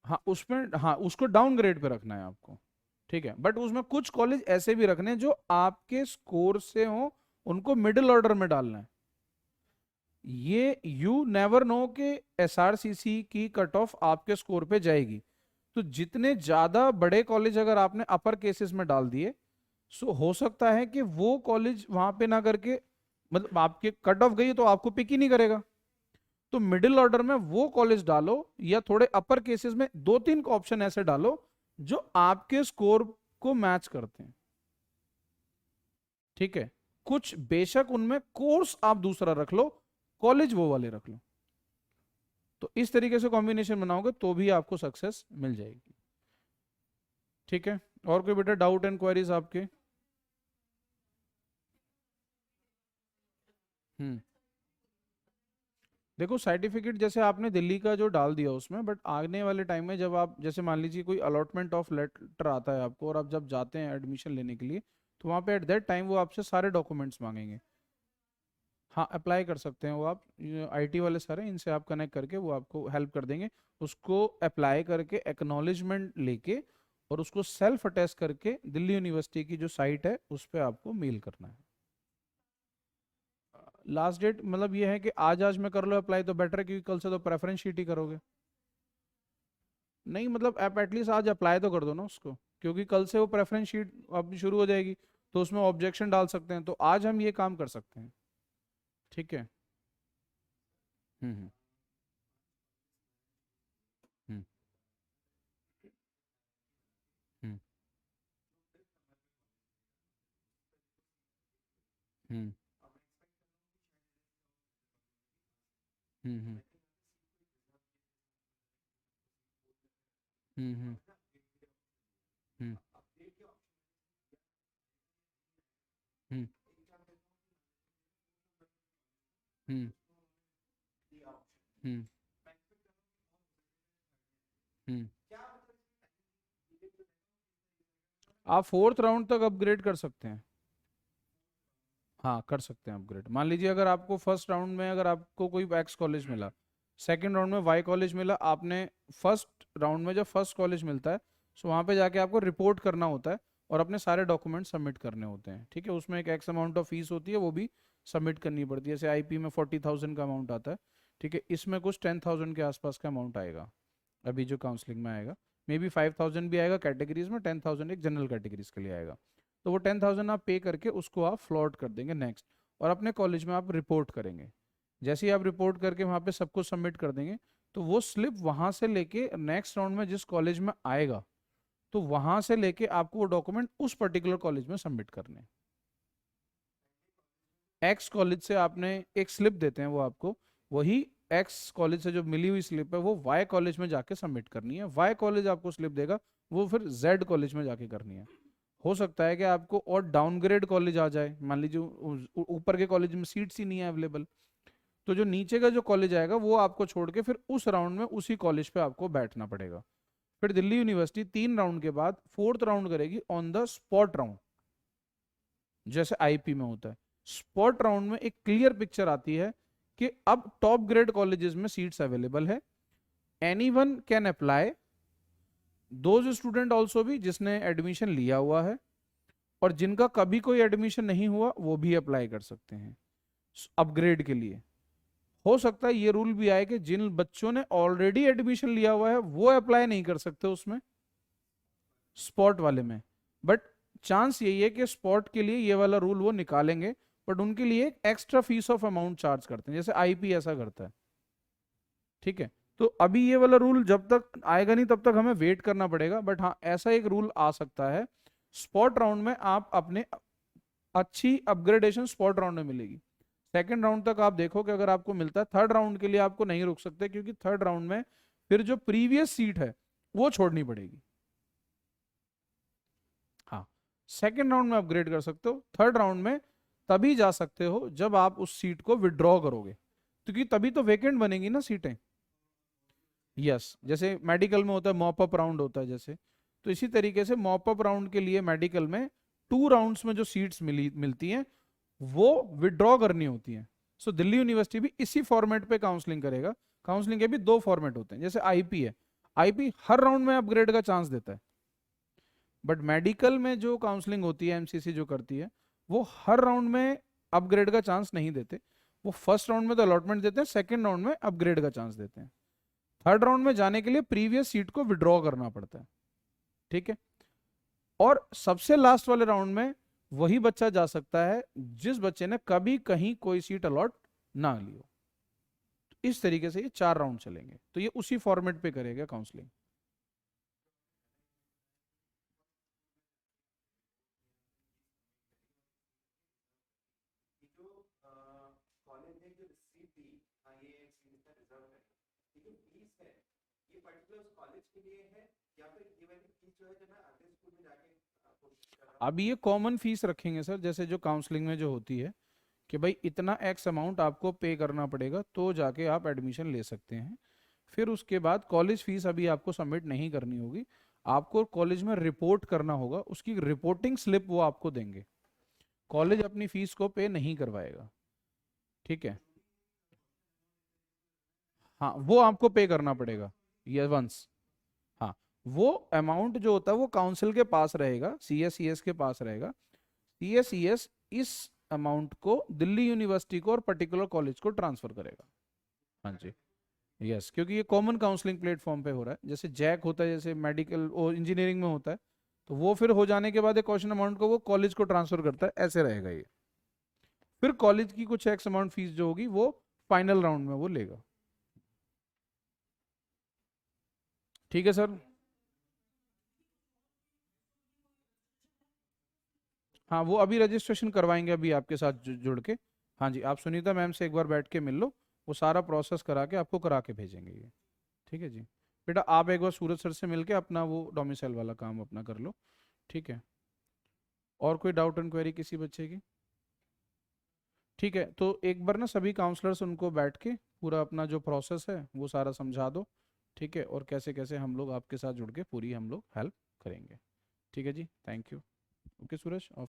हाँ उसमें, हाँ उसको डाउनग्रेड पे रखना है आपको। ठीक है, बट उसमें कुछ कॉलेज ऐसे भी रखने हैं जो आपके स्कोर से हो, उनको मिडिल ऑर्डर में डालना है। ये यू नेवर नो कि एसआरसीसी की कट ऑफ आपके स्कोर पे जाएगी। तो जितने ज्यादा बड़े कॉलेज अगर आपने अपर केसेस में डाल दिए, सो हो सकता है कि वो कॉलेज वहां पे ना करके, मतलब आपके कट ऑफ गई तो आपको पिक ही नहीं करेगा। तो मिडिल ऑर्डर में वो कॉलेज डालो, या थोड़े अपर केसेस में दो तीन ऑप्शन ऐसे डालो जो आपके स्कोर को मैच करते हैं। ठीक है, कुछ बेशक उनमें कोर्स आप दूसरा रख लो, कॉलेज वो वाले रख लो। तो इस तरीके से कॉम्बिनेशन बनाओगे तो भी आपको सक्सेस मिल जाएगी। ठीक है, और कोई बेटा डाउट एंड क्वेरीज आपके? हम्म। देखो, सर्टिफिकेट जैसे आपने दिल्ली का जो डाल दिया उसमें, बट आने वाले टाइम में जब आप जैसे मान लीजिए कोई अलॉटमेंट ऑफ लेटर आता है आपको, और आप जब जाते हैं एडमिशन लेने के लिए, तो वहाँ पे एट दैट टाइम वो आपसे सारे डॉक्यूमेंट्स मांगेंगे। हाँ, अप्लाई कर सकते हैं वो आप, आईटी वाले सारे, इनसे आप कनेक्ट करके वो आपको हेल्प कर देंगे। उसको अप्लाई करके एक्नॉलेजमेंट लेके, और उसको सेल्फ अटेस्ट करके दिल्ली यूनिवर्सिटी की जो साइट है उस पर आपको मेल करना है। लास्ट डेट मतलब ये है कि आज आज में कर लो अप्लाई तो बेटर है, क्योंकि कल से तो प्रेफरेंस शीट ही करोगे। नहीं, मतलब आप एटलीस्ट आज अप्लाई तो कर दो ना उसको, क्योंकि कल से वो प्रेफरेंस शीट अब शुरू हो जाएगी, तो उसमें ऑब्जेक्शन डाल सकते हैं, तो आज हम ये काम कर सकते हैं। ठीक है। हम्म। हम्म। हम्म। हम्म। हम्म। हम्म। हम्म। हम्म। हम्म हम्म हम्म आप फोर्थ राउंड तक अपग्रेड कर सकते हैं। हाँ कर सकते हैं अपग्रेड। मान लीजिए अगर आपको फर्स्ट राउंड में अगर आपको कोई एक्स कॉलेज मिला, सेकंड राउंड में वाई कॉलेज मिला, आपने फर्स्ट राउंड में जब फर्स्ट कॉलेज मिलता है तो वहाँ पे जाके आपको रिपोर्ट करना होता है और अपने सारे डॉक्यूमेंट सबमिट करने होते हैं। ठीक है, उसमें एक एक्स अमाउंट ऑफ फीस होती है, वो भी सबमिट करनी पड़ती है। जैसे आईपी में 40,000 का अमाउंट आता है, ठीक है, इसमें कुछ 10,000 के आसपास का अमाउंट आएगा अभी जो काउंसलिंग में आएगा। मे बी 5,000 भी आएगा कैटेगरीज में, 10,000 एक जनरल कैटेगरीज के लिए आएगा। तो वो 10,000 आप पे करके उसको आप फ्लॉट कर देंगे नेक्स्ट, और अपने कॉलेज में आप रिपोर्ट करेंगे। जैसे ही आप रिपोर्ट करके वहाँ पे सब कुछ सबमिट कर देंगे तो वो स्लिप वहाँ से लेके नेक्स्ट राउंड में जिस कॉलेज में आएगा तो वहाँ से लेके आपको वो डॉक्यूमेंट उस पर्टिकुलर कॉलेज में सबमिट करने हैं। एक्स कॉलेज से आपने एक स्लिप देते हैं वो आपको, वही एक्स कॉलेज से जो मिली हुई स्लिप है वो वाई कॉलेज में जाके सबमिट करनी है। वाई कॉलेज आपको स्लिप देगा, वो फिर जेड कॉलेज में जाके करनी है। हो सकता है कि आपको और डाउनग्रेड कॉलेज आ जाए, मान लीजिए ऊपर के कॉलेज में सीट्स ही नहीं है अवेलेबल, तो जो नीचे का जो कॉलेज आएगा वो आपको छोड़ के फिर उस राउंड में उसी कॉलेज पे आपको बैठना पड़ेगा। फिर दिल्ली यूनिवर्सिटी 3 राउंड के बाद फोर्थ राउंड करेगी ऑन द स्पॉट राउंड, जैसे आईपी में होता है। स्पॉट राउंड में एक क्लियर पिक्चर आती है कि अब टॉप ग्रेड कॉलेजेस में सीट्स अवेलेबल है, anyone can apply, those student also भी जिसने एडमिशन लिया हुआ है, और जिनका कभी कोई एडमिशन नहीं हुआ वो भी अप्लाई कर सकते हैं अपग्रेड के लिए। हो सकता है ये रूल भी आए कि जिन बच्चों ने ऑलरेडी एडमिशन लिया हुआ है वो अप्लाई नहीं कर सकते उसमें, स्पॉट वाले में। बट चांस यही है कि स्पॉट के लिए ये वाला रूल वो निकालेंगे, बट उनके लिए एक extra fees of amount charge करते हैं, जैसे आईपी ऐसा करता है। ठीक है, तो अभी ये वाला रूल जब तक आएगा नहीं तब तक हमें वेट करना पड़ेगा, बट हाँ ऐसा एक रूल आ सकता है। स्पॉट राउंड में आप अपने अच्छी अपग्रेडेशन स्पॉट राउंड में मिलेगी। सेकंड राउंड तक आप देखो कि अगर आपको मिलता है, थर्ड राउंड के लिए आपको नहीं रुक सकते, क्योंकि थर्ड राउंड में फिर जो प्रीवियस सीट है वो छोड़नी पड़ेगी। हाँ, सेकंड राउंड में अपग्रेड कर सकते हो, थर्ड राउंड में तभी जा सकते हो जब आप उस सीट को विड्रॉ करोगे, क्योंकि तभी तो वेकेंट बनेगी ना सीटें। यस, जैसे मेडिकल में होता है मॉप अप राउंड होता है जैसे, तो इसी तरीके से मॉप अप राउंड के लिए मेडिकल में 2 राउंड्स में जो सीट्स मिलती हैं वो विड्रॉ करनी होती हैं। सो दिल्ली यूनिवर्सिटी भी इसी फॉर्मेट पे काउंसलिंग करेगा। काउंसलिंग के भी 2 फॉर्मेट होते हैं, जैसे आईपी है, आईपी हर राउंड में अपग्रेड का चांस देता है, बट मेडिकल में जो काउंसलिंग होती है एमसीसी जो करती है वो हर राउंड में अपग्रेड का चांस नहीं देते। वो फर्स्ट राउंड में तो अलॉटमेंट देते हैं, सेकेंड राउंड में अपग्रेड का चांस देते हैं। थर्ड राउंड में जाने के लिए प्रीवियस सीट को विड्रॉ करना पड़ता है। ठीक है, और सबसे लास्ट वाले राउंड में वही बच्चा जा सकता है जिस बच्चे ने कभी कहीं कोई सीट अलॉट ना ली हो। इस तरीके से ये 4 राउंड चलेंगे, तो ये उसी फॉर्मेट पे करेगा काउंसलिंग। अब ये कॉमन फीस रखेंगे सर, जैसे जो काउंसलिंग में जो होती है कि भाई इतना एक्स अमाउंट आपको पे करना पड़ेगा तो जाके आप एडमिशन ले सकते हैं। फिर उसके बाद कॉलेज फीस अभी आपको सबमिट नहीं करनी होगी, आपको कॉलेज में रिपोर्ट करना होगा, उसकी रिपोर्टिंग स्लिप वो आपको देंगे। कॉलेज अपनी फीस को पे नहीं करवाएगा। ठीक है, हाँ वो आपको पे करना पड़ेगा ये वंस। हाँ, वो अमाउंट जो होता है वो काउंसिल के पास रहेगा, सीएसईएस के पास रहेगा। सीएसईएस इस अमाउंट को दिल्ली यूनिवर्सिटी को और पर्टिकुलर कॉलेज को ट्रांसफर करेगा। हाँ जी, यस, क्योंकि ये कॉमन काउंसलिंग प्लेटफॉर्म पे हो रहा है, जैसे जैक होता है, जैसे मेडिकल और इंजीनियरिंग में होता है, तो वो फिर हो जाने के बाद एक क्वेश्चन अमाउंट को वो कॉलेज को ट्रांसफर करता है, ऐसे रहेगा ये। फिर कॉलेज की कुछ एक्स अमाउंट फीस जो होगी वो फाइनल राउंड में वो लेगा। ठीक है सर। हाँ वो अभी रजिस्ट्रेशन करवाएंगे अभी आपके साथ जुड़ के। हाँ जी, आप सुनीता मैम से एक बार बैठ के मिल लो, वो सारा प्रोसेस करा के आपको करा के भेजेंगे ये। ठीक है जी, बेटा आप एक बार सूरज सर से मिलके अपना वो डोमिसाइल वाला काम अपना कर लो। ठीक है, और कोई डाउट एंड क्वेरी किसी बच्चे की? ठीक है, तो एक बार ना सभी काउंसलर्स उनको बैठ के पूरा अपना जो प्रोसेस है वो सारा समझा दो, ठीक है, और कैसे कैसे हम लोग आपके साथ जुड़ के पूरी हम लोग हेल्प करेंगे। ठीक है जी, थैंक यू। Okay Suraj.